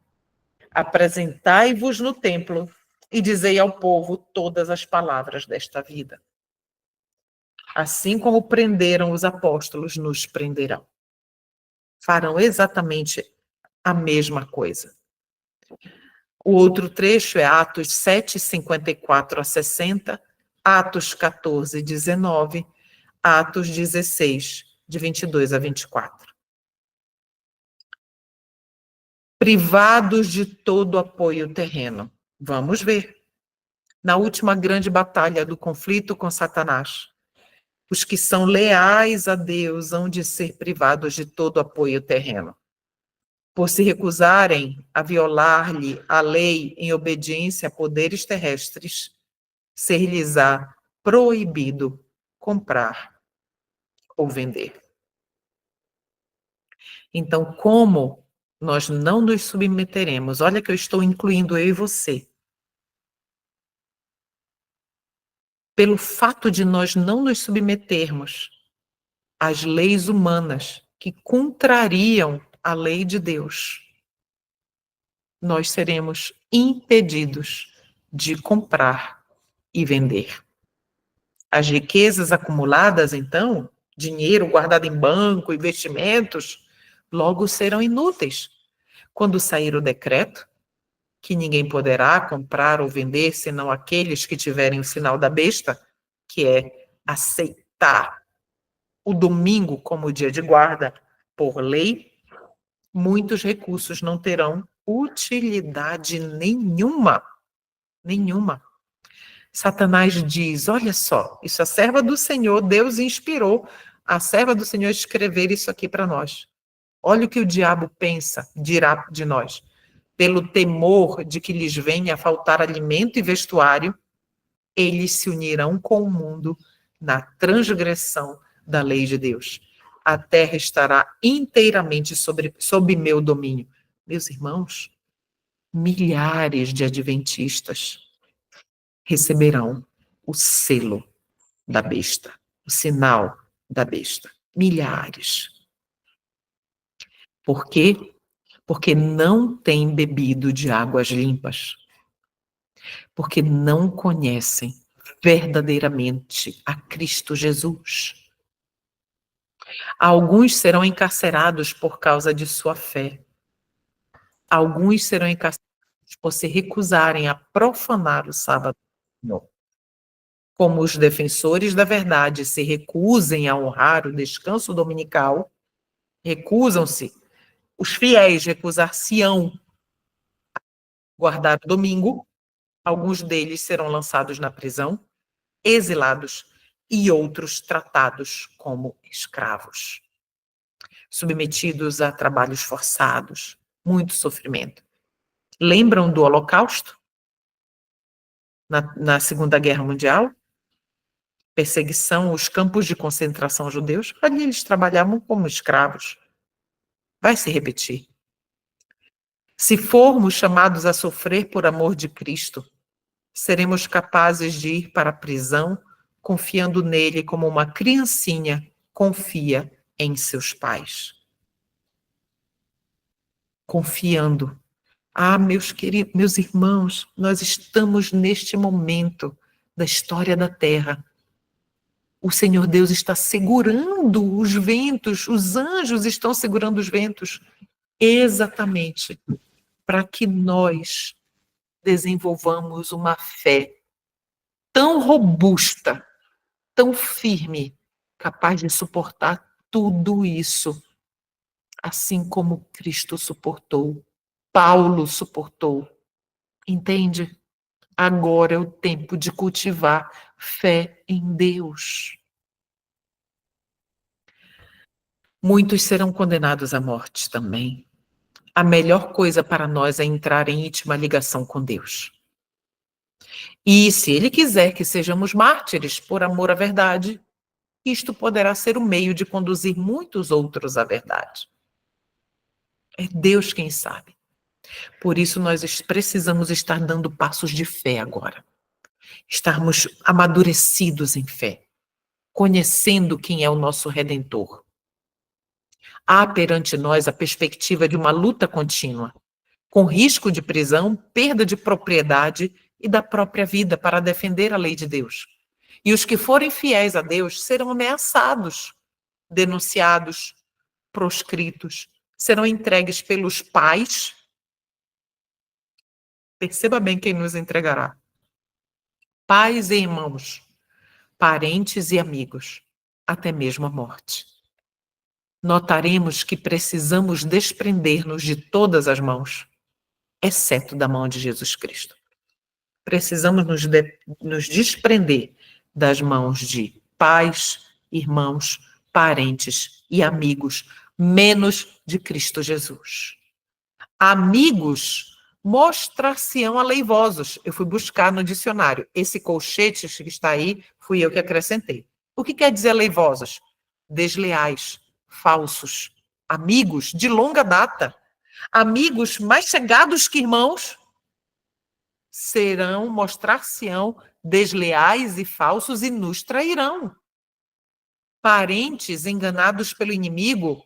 apresentai-vos no templo e dizei ao povo todas as palavras desta vida. Assim como prenderam os apóstolos, nos prenderão. Farão exatamente a mesma coisa. O outro trecho é Atos 7:54 a 60, Atos 14:19, Atos 16, de 22 a 24. Privados de todo apoio terreno. Vamos ver. Na última grande batalha do conflito com Satanás, os que são leais a Deus hão de ser privados de todo apoio terreno. Por se recusarem a violar-lhe a lei em obediência a poderes terrestres, ser-lhes-á proibido comprar ou vender. Então, como nós não nos submeteremos, olha que eu estou incluindo eu e você, pelo fato de nós não nos submetermos às leis humanas que contrariam a lei de Deus, nós seremos impedidos de comprar e vender. As riquezas acumuladas, então, dinheiro guardado em banco, investimentos, logo serão inúteis. Quando sair o decreto, que ninguém poderá comprar ou vender senão aqueles que tiverem o sinal da besta, que é aceitar o domingo como dia de guarda por lei, muitos recursos não terão utilidade nenhuma. Nenhuma. Satanás diz, olha só, isso a serva do Senhor, Deus inspirou a serva do Senhor a escrever isso aqui para nós. Olha o que o diabo pensa, dirá de nós. Pelo temor de que lhes venha a faltar alimento e vestuário, eles se unirão com o mundo na transgressão da lei de Deus. A terra estará inteiramente sob meu domínio. Meus irmãos, milhares de adventistas receberão o selo da besta, o sinal da besta. Milhares. Por quê? Porque não têm bebido de águas limpas. Porque não conhecem verdadeiramente a Cristo Jesus. Alguns serão encarcerados por causa de sua fé. Alguns serão encarcerados por se recusarem a profanar o sábado do Senhor. Como os defensores da verdade se recusem a honrar o descanso dominical, recusam-se, os fiéis recusar-se-ão guardar o domingo, alguns deles serão lançados na prisão, exilados e outros tratados como escravos, submetidos a trabalhos forçados, muito sofrimento. Lembram do Holocausto? Na Segunda Guerra Mundial? Perseguição, os campos de concentração judeus, ali eles trabalhavam como escravos. Vai se repetir. Se formos chamados a sofrer por amor de Cristo, seremos capazes de ir para a prisão confiando nele como uma criancinha confia em seus pais. Confiando. Ah, meus queridos, meus irmãos, nós estamos neste momento da história da Terra. O Senhor Deus está segurando os ventos, os anjos estão segurando os ventos, exatamente para que nós desenvolvamos uma fé tão robusta, tão firme, capaz de suportar tudo isso, assim como Cristo suportou, Paulo suportou. Entende? Agora é o tempo de cultivar fé em Deus. Muitos serão condenados à morte também. A melhor coisa para nós é entrar em íntima ligação com Deus. E se Ele quiser que sejamos mártires por amor à verdade, isto poderá ser o meio de conduzir muitos outros à verdade. É Deus quem sabe. Por isso nós precisamos estar dando passos de fé agora. Estarmos amadurecidos em fé, conhecendo quem é o nosso Redentor. Há perante nós a perspectiva de uma luta contínua, com risco de prisão, perda de propriedade e da própria vida para defender a lei de Deus. E os que forem fiéis a Deus serão ameaçados, denunciados, proscritos, serão entregues pelos pais. Perceba bem quem nos entregará. Pais e irmãos, parentes e amigos, até mesmo a morte. Notaremos que precisamos desprender-nos de todas as mãos, exceto da mão de Jesus Cristo. Precisamos nos desprender das mãos de pais, irmãos, parentes e amigos, menos de Cristo Jesus. Amigos mostrar-se-ão aleivosos. Eu fui buscar no dicionário. Esse colchete que está aí, fui eu que acrescentei. O que quer dizer aleivosos? Desleais, falsos, amigos de longa data, amigos mais chegados que irmãos, mostrar-se-ão desleais e falsos e nos trairão. Parentes enganados pelo inimigo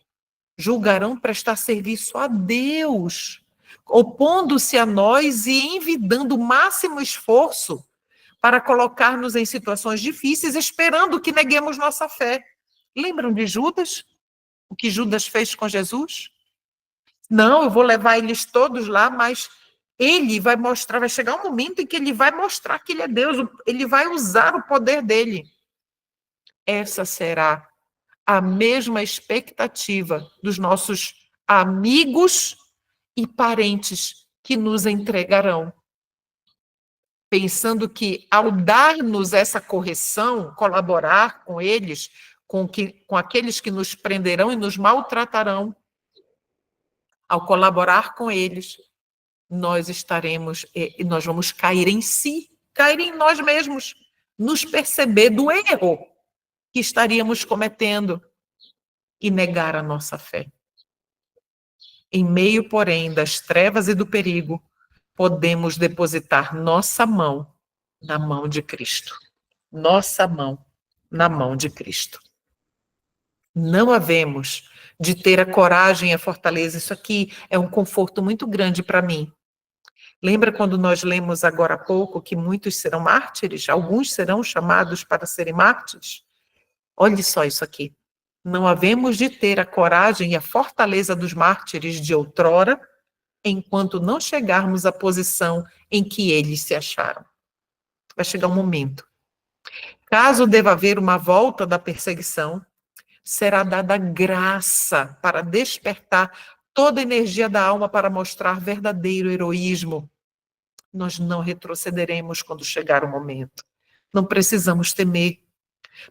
julgarão prestar serviço a Deus, opondo-se a nós e envidando o máximo esforço para colocar-nos em situações difíceis, esperando que neguemos nossa fé. Lembram de Judas? O que Judas fez com Jesus? Não, eu vou levar eles todos lá, mas ele vai mostrar, vai chegar um momento em que ele vai mostrar que ele é Deus, ele vai usar o poder dele. Essa será a mesma expectativa dos nossos amigos e parentes que nos entregarão, pensando que, ao dar-nos essa correção, colaborar com eles, com aqueles que nos prenderão e nos maltratarão, ao colaborar com eles, nós vamos cair em si, cair em nós mesmos, nos perceber do erro que estaríamos cometendo e negar a nossa fé. Em meio, porém, das trevas e do perigo, podemos depositar nossa mão na mão de Cristo. Nossa mão na mão de Cristo. Não havemos de ter a coragem e a fortaleza. Isso aqui é um conforto muito grande para mim. Lembra quando nós lemos agora há pouco que muitos serão mártires? Alguns serão chamados para serem mártires? Olhe só isso aqui. Não havemos de ter a coragem e a fortaleza dos mártires de outrora, enquanto não chegarmos à posição em que eles se acharam. Vai chegar um momento. Caso deva haver uma volta da perseguição, será dada graça para despertar toda a energia da alma para mostrar verdadeiro heroísmo. Nós não retrocederemos quando chegar o momento. Não precisamos temer.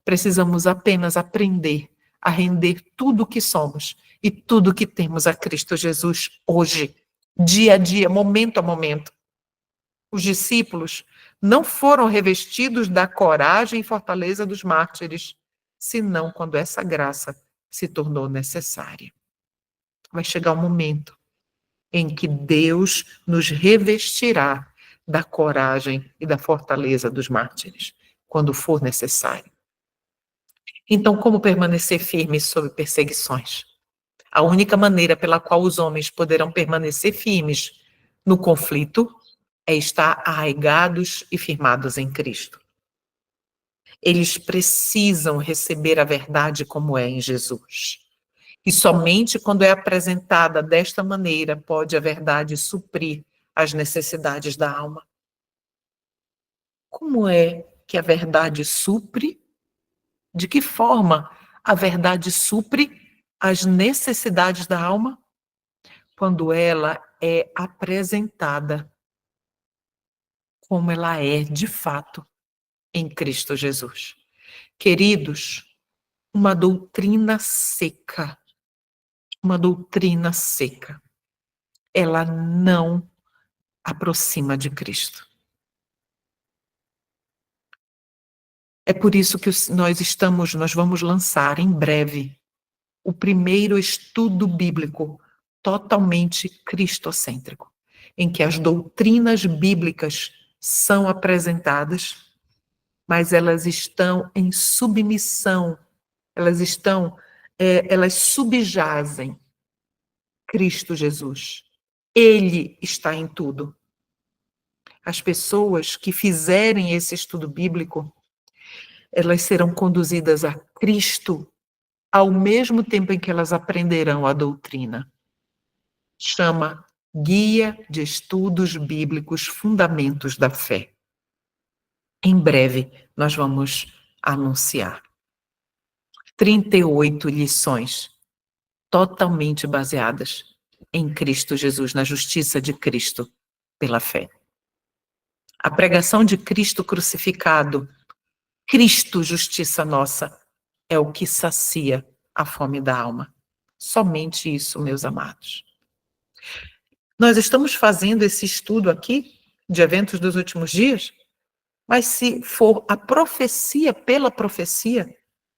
Precisamos apenas aprender a render tudo o que somos e tudo o que temos a Cristo Jesus hoje, dia a dia, momento a momento. Os discípulos não foram revestidos da coragem e fortaleza dos mártires, senão quando essa graça se tornou necessária. Vai chegar um momento em que Deus nos revestirá da coragem e da fortaleza dos mártires, quando for necessário. Então, como permanecer firmes sob perseguições? A única maneira pela qual os homens poderão permanecer firmes no conflito é estar arraigados e firmados em Cristo. Eles precisam receber a verdade como é em Jesus. E somente quando é apresentada desta maneira pode a verdade suprir as necessidades da alma. Como é que a verdade supre? De que forma a verdade supre as necessidades da alma? Quando ela é apresentada como ela é de fato em Cristo Jesus. Queridos, uma doutrina seca, ela não aproxima de Cristo. É por isso que nós vamos lançar em breve o primeiro estudo bíblico totalmente cristocêntrico, em que as doutrinas bíblicas são apresentadas, mas elas estão em submissão, elas subjazem Cristo Jesus. Ele está em tudo. As pessoas que fizerem esse estudo bíblico, elas serão conduzidas a Cristo ao mesmo tempo em que elas aprenderão a doutrina. Chama Guia de Estudos Bíblicos Fundamentos da Fé. Em breve, nós vamos anunciar 38 lições totalmente baseadas em Cristo Jesus, na justiça de Cristo pela fé. A pregação de Cristo crucificado, Cristo, justiça nossa, é o que sacia a fome da alma. Somente isso, meus amados. Nós estamos fazendo esse estudo aqui, de eventos dos últimos dias, mas se for a profecia pela profecia,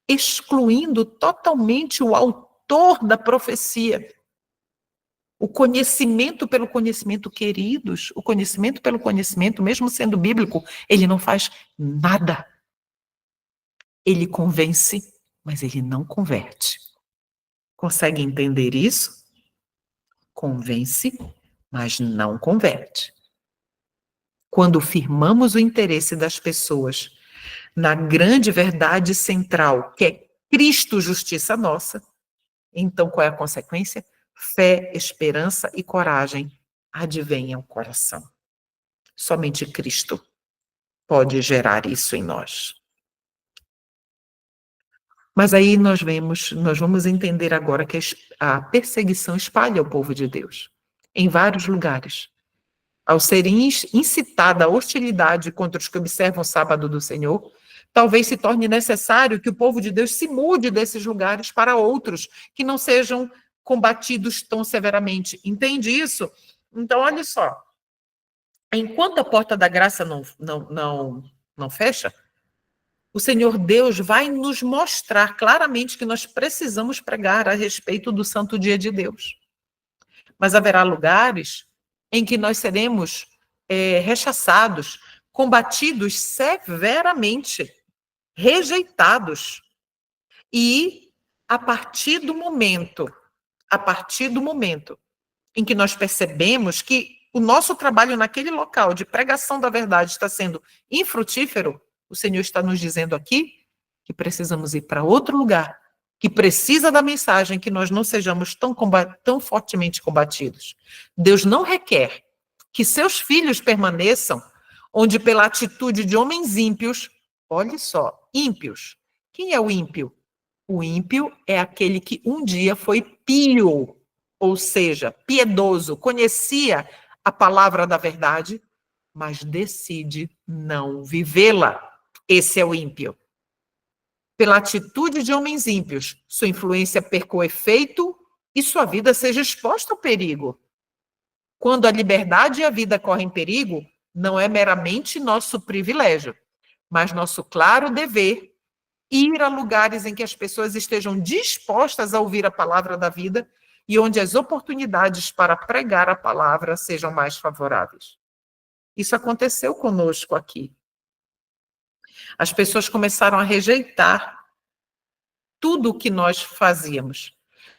excluindo totalmente o autor autor da profecia. O conhecimento pelo conhecimento, queridos, o conhecimento pelo conhecimento, mesmo sendo bíblico, ele não faz nada. Ele convence, mas ele não converte. Consegue entender isso? Convence, mas não converte. Quando firmamos o interesse das pessoas na grande verdade central, que é Cristo, justiça nossa, então qual é a consequência? Fé, esperança e coragem advêm ao coração. Somente Cristo pode gerar isso em nós. Mas aí nós vamos entender agora que a perseguição espalha o povo de Deus em vários lugares. Ao ser incitada a hostilidade contra os que observam o sábado do Senhor, talvez se torne necessário que o povo de Deus se mude desses lugares para outros que não sejam combatidos tão severamente. Entende isso? Então, olha só. Enquanto a porta da graça não fecha, o Senhor Deus vai nos mostrar claramente que nós precisamos pregar a respeito do santo dia de Deus. Mas haverá lugares em que nós seremos rechaçados, combatidos severamente, rejeitados. E a partir do momento em que nós percebemos que o nosso trabalho naquele local de pregação da verdade está sendo infrutífero, o Senhor está nos dizendo aqui que precisamos ir para outro lugar, que precisa da mensagem, que nós não sejamos tão fortemente combatidos. Deus não requer que seus filhos permaneçam onde pela atitude de homens ímpios, olhe só, ímpios. Quem é o ímpio? O ímpio é aquele que um dia foi pio, ou seja, piedoso, conhecia a palavra da verdade, mas decide não vivê-la. Esse é o ímpio. Pela atitude de homens ímpios, sua influência perca o efeito e sua vida seja exposta ao perigo. Quando a liberdade e a vida correm perigo, não é meramente nosso privilégio, mas nosso claro dever ir a lugares em que as pessoas estejam dispostas a ouvir a palavra da vida e onde as oportunidades para pregar a palavra sejam mais favoráveis. Isso aconteceu conosco aqui. As pessoas começaram a rejeitar tudo o que nós fazíamos.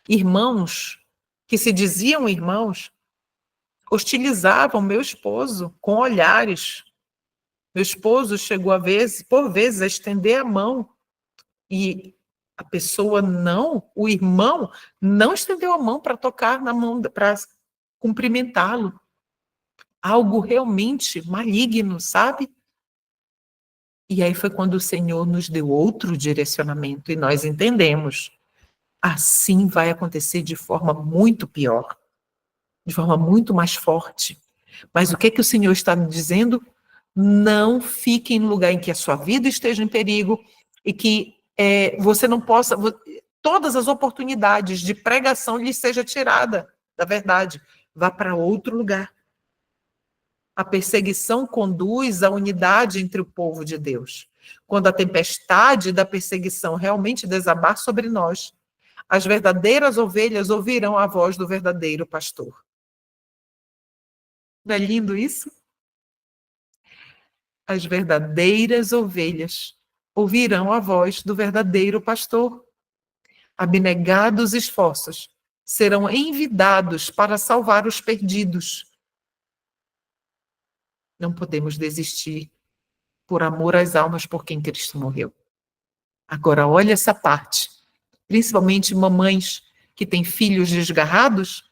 Irmãos, que se diziam irmãos, hostilizavam meu esposo com olhares. Meu esposo chegou por vezes, a estender a mão e a pessoa o irmão, não estendeu a mão para tocar na mão, para cumprimentá-lo. Algo realmente maligno, sabe? E aí foi quando o Senhor nos deu outro direcionamento e nós entendemos. Assim vai acontecer de forma muito pior, de forma muito mais forte. Mas o que o Senhor está me dizendo? Não fique em lugar em que a sua vida esteja em perigo e que você não possa, todas as oportunidades de pregação lhe seja tirada da verdade. Vá para outro lugar. A perseguição conduz à unidade entre o povo de Deus. Quando a tempestade da perseguição realmente desabar sobre nós, as verdadeiras ovelhas ouvirão a voz do verdadeiro pastor. Não é lindo isso? As verdadeiras ovelhas ouvirão a voz do verdadeiro pastor. Abnegados esforços serão envidados para salvar os perdidos. Não podemos desistir por amor às almas por quem Cristo morreu. Agora, olha essa parte. Principalmente mamães que têm filhos desgarrados,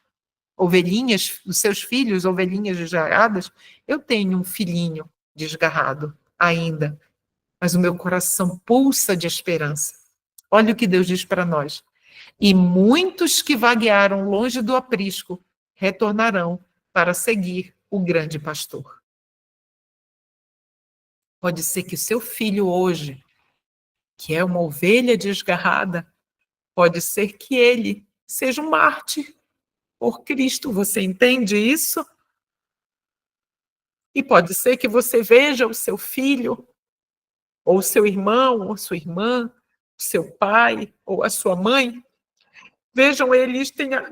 ovelhinhas, os seus filhos, ovelhinhas desgarradas. Eu tenho um filhinho desgarrado ainda, mas o meu coração pulsa de esperança. Olha o que Deus diz para nós. E muitos que vaguearam longe do aprisco retornarão para seguir o grande pastor. Pode ser que o seu filho hoje, que é uma ovelha desgarrada, pode ser que ele seja um mártir por Cristo. Você entende isso? E pode ser que você veja o seu filho, ou o seu irmão, ou sua irmã, o seu pai, ou a sua mãe, Vejam,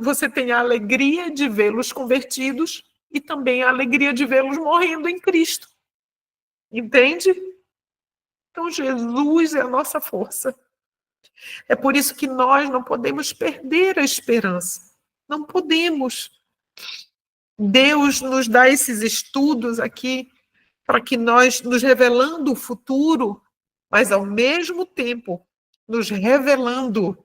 você tem a alegria de vê-los convertidos e também a alegria de vê-los morrendo em Cristo. Entende? Então, Jesus é a nossa força. É por isso que nós não podemos perder a esperança. Não podemos. Deus nos dá esses estudos aqui para que nós, nos revelando o futuro, mas ao mesmo tempo nos revelando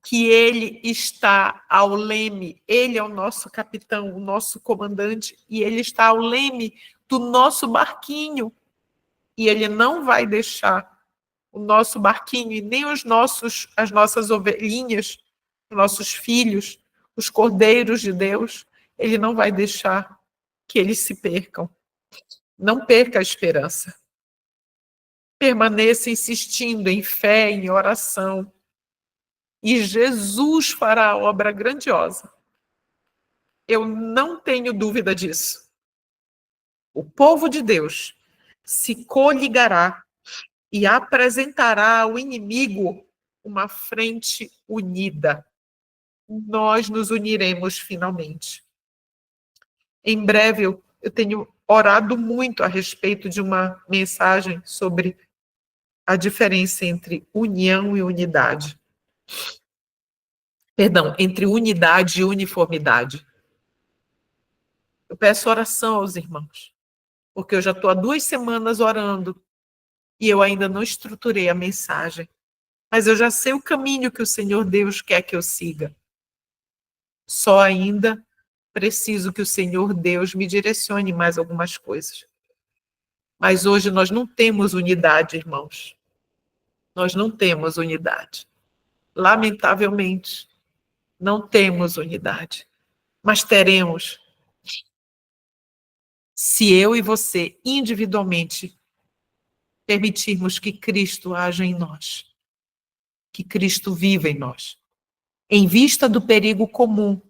que Ele está ao leme, Ele é o nosso capitão, o nosso comandante, e Ele está ao leme do nosso barquinho, e Ele não vai deixar o nosso barquinho e nem as nossas ovelhinhas, os nossos filhos, os cordeiros de Deus, Ele não vai deixar que eles se percam. Não perca a esperança. Permaneça insistindo em fé, em oração. E Jesus fará a obra grandiosa. Eu não tenho dúvida disso. O povo de Deus se coligará e apresentará ao inimigo uma frente unida. Nós nos uniremos finalmente. Em breve, eu tenho orado muito a respeito de uma mensagem sobre a diferença entre união e unidade. Perdão, entre unidade e uniformidade. Eu peço oração aos irmãos, porque eu já estou há 2 semanas orando e eu ainda não estruturei a mensagem. Mas eu já sei o caminho que o Senhor Deus quer que eu siga. Só ainda preciso que o Senhor Deus me direcione mais algumas coisas. Mas hoje nós não temos unidade, irmãos. Nós não temos unidade. Lamentavelmente, não temos unidade. Mas teremos se eu e você, individualmente, permitirmos que Cristo haja em nós, que Cristo viva em nós. Em vista do perigo comum,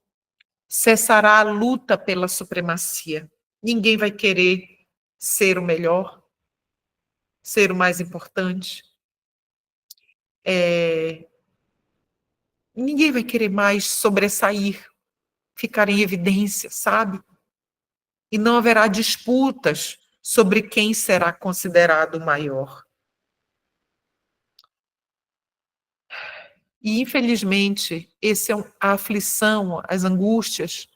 cessará a luta pela supremacia. Ninguém vai querer ser o melhor, ser o mais importante. Ninguém vai querer mais sobressair, ficar em evidência, sabe? E não haverá disputas sobre quem será considerado o maior. E, infelizmente, a aflição, as angústias,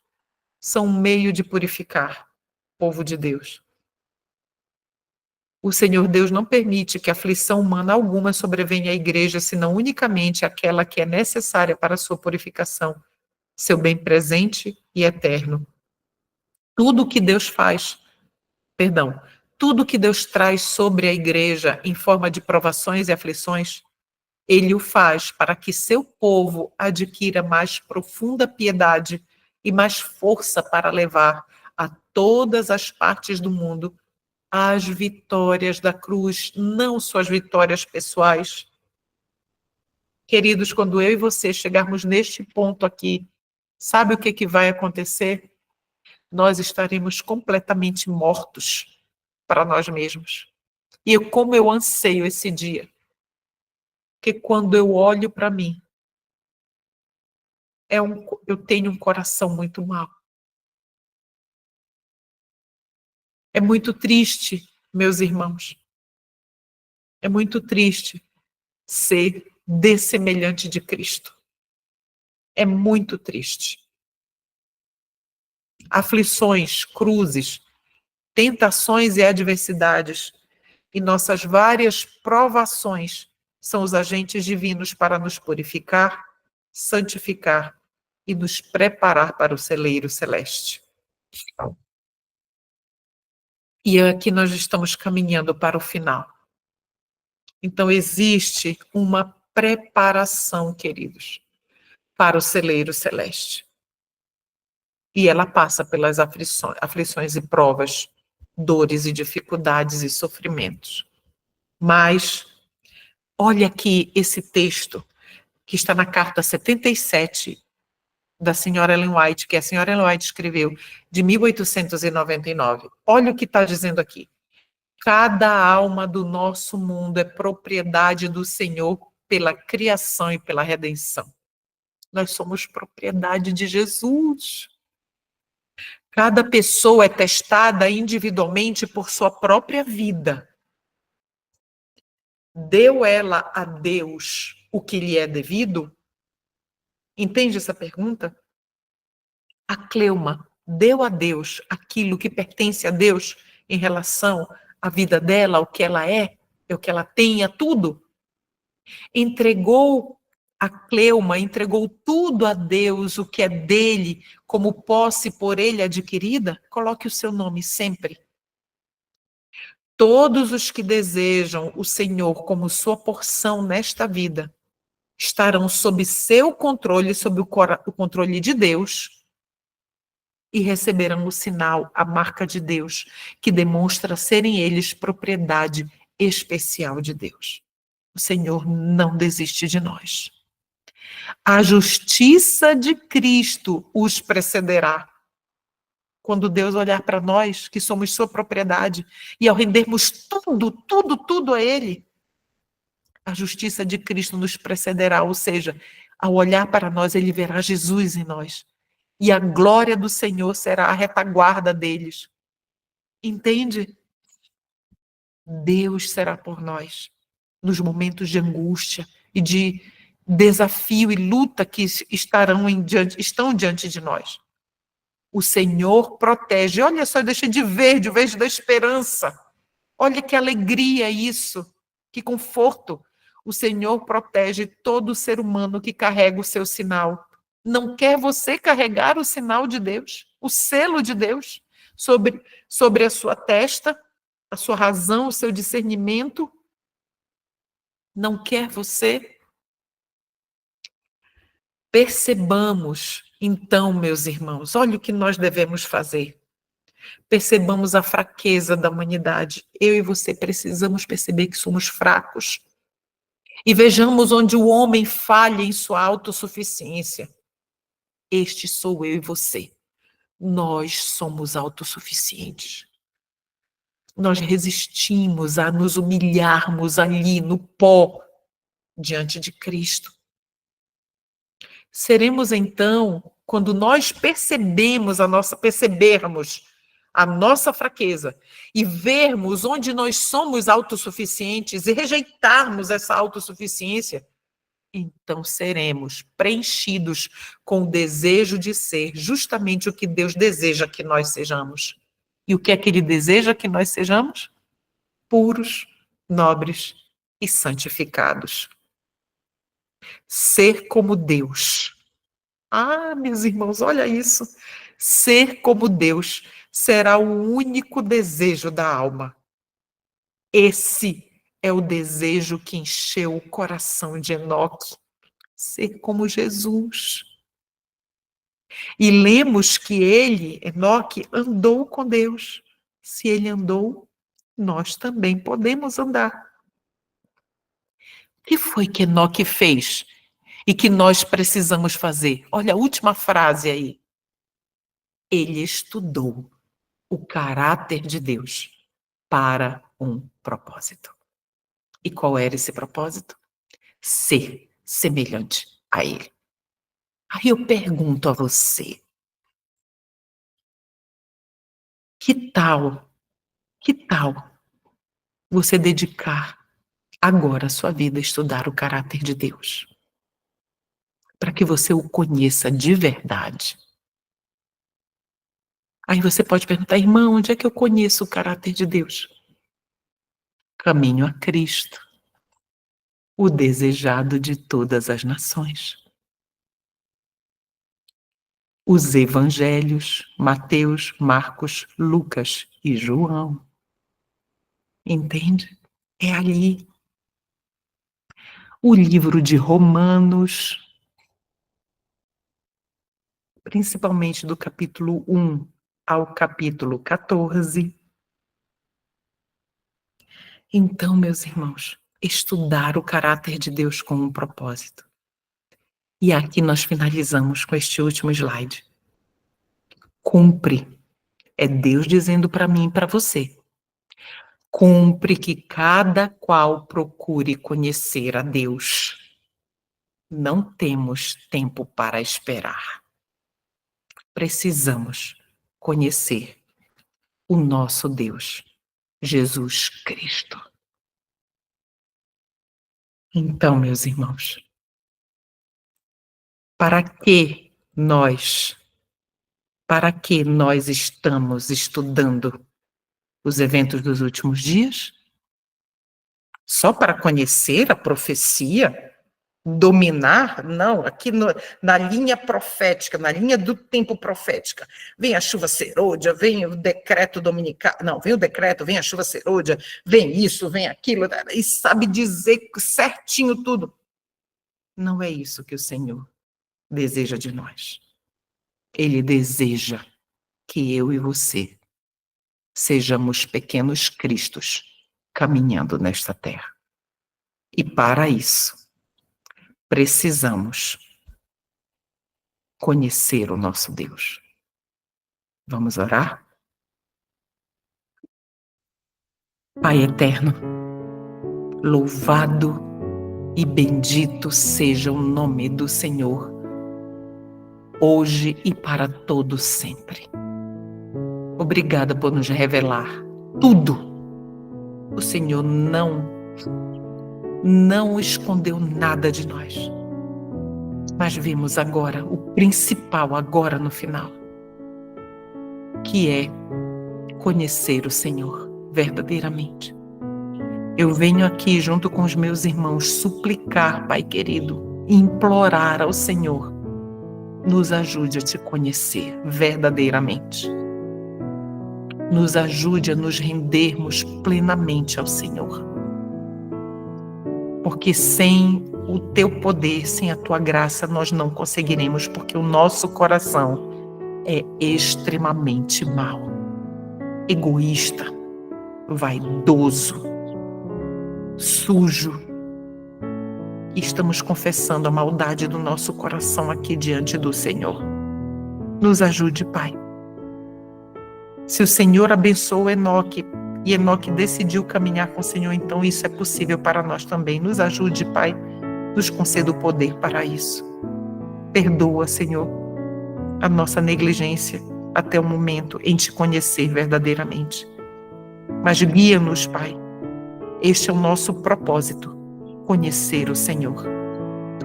são um meio de purificar o povo de Deus. O Senhor Deus não permite que aflição humana alguma sobrevenha à igreja, senão unicamente aquela que é necessária para a sua purificação, seu bem presente e eterno. Tudo que Deus tudo que Deus traz sobre a igreja em forma de provações e aflições, Ele o faz para que seu povo adquira mais profunda piedade e mais força para levar a todas as partes do mundo as vitórias da cruz, não suas vitórias pessoais. Queridos, quando eu e você chegarmos neste ponto aqui, sabe o que vai acontecer? Nós estaremos completamente mortos para nós mesmos. E como eu anseio esse dia, que quando eu olho para mim, eu tenho um coração muito mau. É muito triste, meus irmãos. É muito triste ser dessemelhante de Cristo. É muito triste. Aflições, cruzes, tentações e adversidades e nossas várias provações são os agentes divinos para nos purificar, santificar e nos preparar para o celeiro celeste. E aqui nós estamos caminhando para o final. Então, existe uma preparação, queridos, para o celeiro celeste. E ela passa pelas aflições e provas, dores e dificuldades e sofrimentos. Mas, olha aqui esse texto que está na carta 77 da senhora Ellen White, que a senhora Ellen White escreveu, de 1899. Olha o que está dizendo aqui. Cada alma do nosso mundo é propriedade do Senhor pela criação e pela redenção. Nós somos propriedade de Jesus. Cada pessoa é testada individualmente por sua própria vida. Deu ela a Deus o que lhe é devido? Entende essa pergunta? A Cleuma deu a Deus aquilo que pertence a Deus em relação à vida dela, ao que ela é, o que ela tem, a tudo? Entregou a Cleuma, entregou tudo a Deus, o que é dele, como posse por ele adquirida? Coloque o seu nome sempre. Todos os que desejam o Senhor como sua porção nesta vida estarão sob seu controle, sob o controle de Deus, e receberão o sinal, a marca de Deus, que demonstra serem eles propriedade especial de Deus. O Senhor não desiste de nós. A justiça de Cristo os precederá. Quando Deus olhar para nós, que somos sua propriedade, e ao rendermos tudo a Ele, a justiça de Cristo nos precederá, ou seja, ao olhar para nós, Ele verá Jesus em nós. E a glória do Senhor será a retaguarda deles. Entende? Deus será por nós, nos momentos de angústia e de desafio e luta que estão diante de nós. O Senhor protege. Olha só, deixa de verde, o verde da esperança. Olha que alegria isso, que conforto. O Senhor protege todo ser humano que carrega o seu sinal. Não quer você carregar o sinal de Deus, o selo de Deus, sobre a sua testa, a sua razão, o seu discernimento? Não quer você? Percebamos, então, meus irmãos, olha o que nós devemos fazer. Percebamos a fraqueza da humanidade. Eu e você precisamos perceber que somos fracos. E vejamos onde o homem falha em sua autossuficiência. Este sou eu e você. Nós somos autossuficientes. Nós resistimos a nos humilharmos ali no pó diante de Cristo. Seremos então, quando nós percebermos a nossa fraqueza e vermos onde nós somos autossuficientes e rejeitarmos essa autossuficiência, então seremos preenchidos com o desejo de ser justamente o que Deus deseja que nós sejamos. E o que é que Ele deseja que nós sejamos? Puros, nobres e santificados. Ser como Deus. Ah, meus irmãos, olha isso. Ser como Deus será o único desejo da alma. Esse é o desejo que encheu o coração de Enoque. Ser como Jesus. E lemos que ele, Enoque, andou com Deus. Se ele andou, nós também podemos andar. O que foi que Enoque fez e que nós precisamos fazer? Olha a última frase aí. Ele estudou o caráter de Deus para um propósito. E qual era esse propósito? Ser semelhante a ele. Aí eu pergunto a você, que tal você dedicar agora a sua vida a estudar o caráter de Deus? Para que você o conheça de verdade. Aí você pode perguntar, irmão, onde é que eu conheço o caráter de Deus? Caminho a Cristo, o desejado de todas as nações. Os evangelhos, Mateus, Marcos, Lucas e João. Entende? É ali. O livro de Romanos, principalmente do capítulo 1 ao capítulo 14. Então, meus irmãos, estudar o caráter de Deus com um propósito. E aqui nós finalizamos com este último slide. Cumpre. É Deus dizendo para mim e para você. Cumpre que cada qual procure conhecer a Deus. Não temos tempo para esperar. Precisamos conhecer o nosso Deus, Jesus Cristo. Então, meus irmãos, para que nós estamos estudando os eventos dos últimos dias? Só para conhecer a profecia? Dominar? Não, aqui na linha profética, na linha do tempo profética. Vem a chuva serôdia, vem o decreto dominical, não, vem o decreto, vem a chuva serôdia, vem isso, vem aquilo, e sabe dizer certinho tudo. Não é isso que o Senhor deseja de nós. Ele deseja que eu e você sejamos pequenos cristos caminhando nesta terra. E para isso, precisamos conhecer o nosso Deus. Vamos orar? Pai eterno, louvado e bendito seja o nome do Senhor, hoje e para todo sempre. Obrigada por nos revelar tudo. O Senhor não escondeu nada de nós. Mas vimos agora o principal, agora no final, que é conhecer o Senhor verdadeiramente. Eu venho aqui junto com os meus irmãos suplicar, Pai querido, implorar ao Senhor, nos ajude a te conhecer verdadeiramente. Nos ajude a nos rendermos plenamente ao Senhor. Porque sem o teu poder, sem a tua graça, nós não conseguiremos, porque o nosso coração é extremamente mau, egoísta, vaidoso, sujo. E estamos confessando a maldade do nosso coração aqui diante do Senhor. Nos ajude, Pai. Se o Senhor abençoou Enoque, e Enoque decidiu caminhar com o Senhor, então isso é possível para nós também. Nos ajude, Pai. Nos conceda o poder para isso. Perdoa, Senhor, a nossa negligência até o momento em te conhecer verdadeiramente. Mas guia-nos, Pai. Este é o nosso propósito, conhecer o Senhor.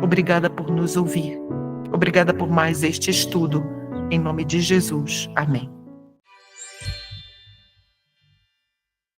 Obrigada por nos ouvir. Obrigada por mais este estudo. Em nome de Jesus. Amém.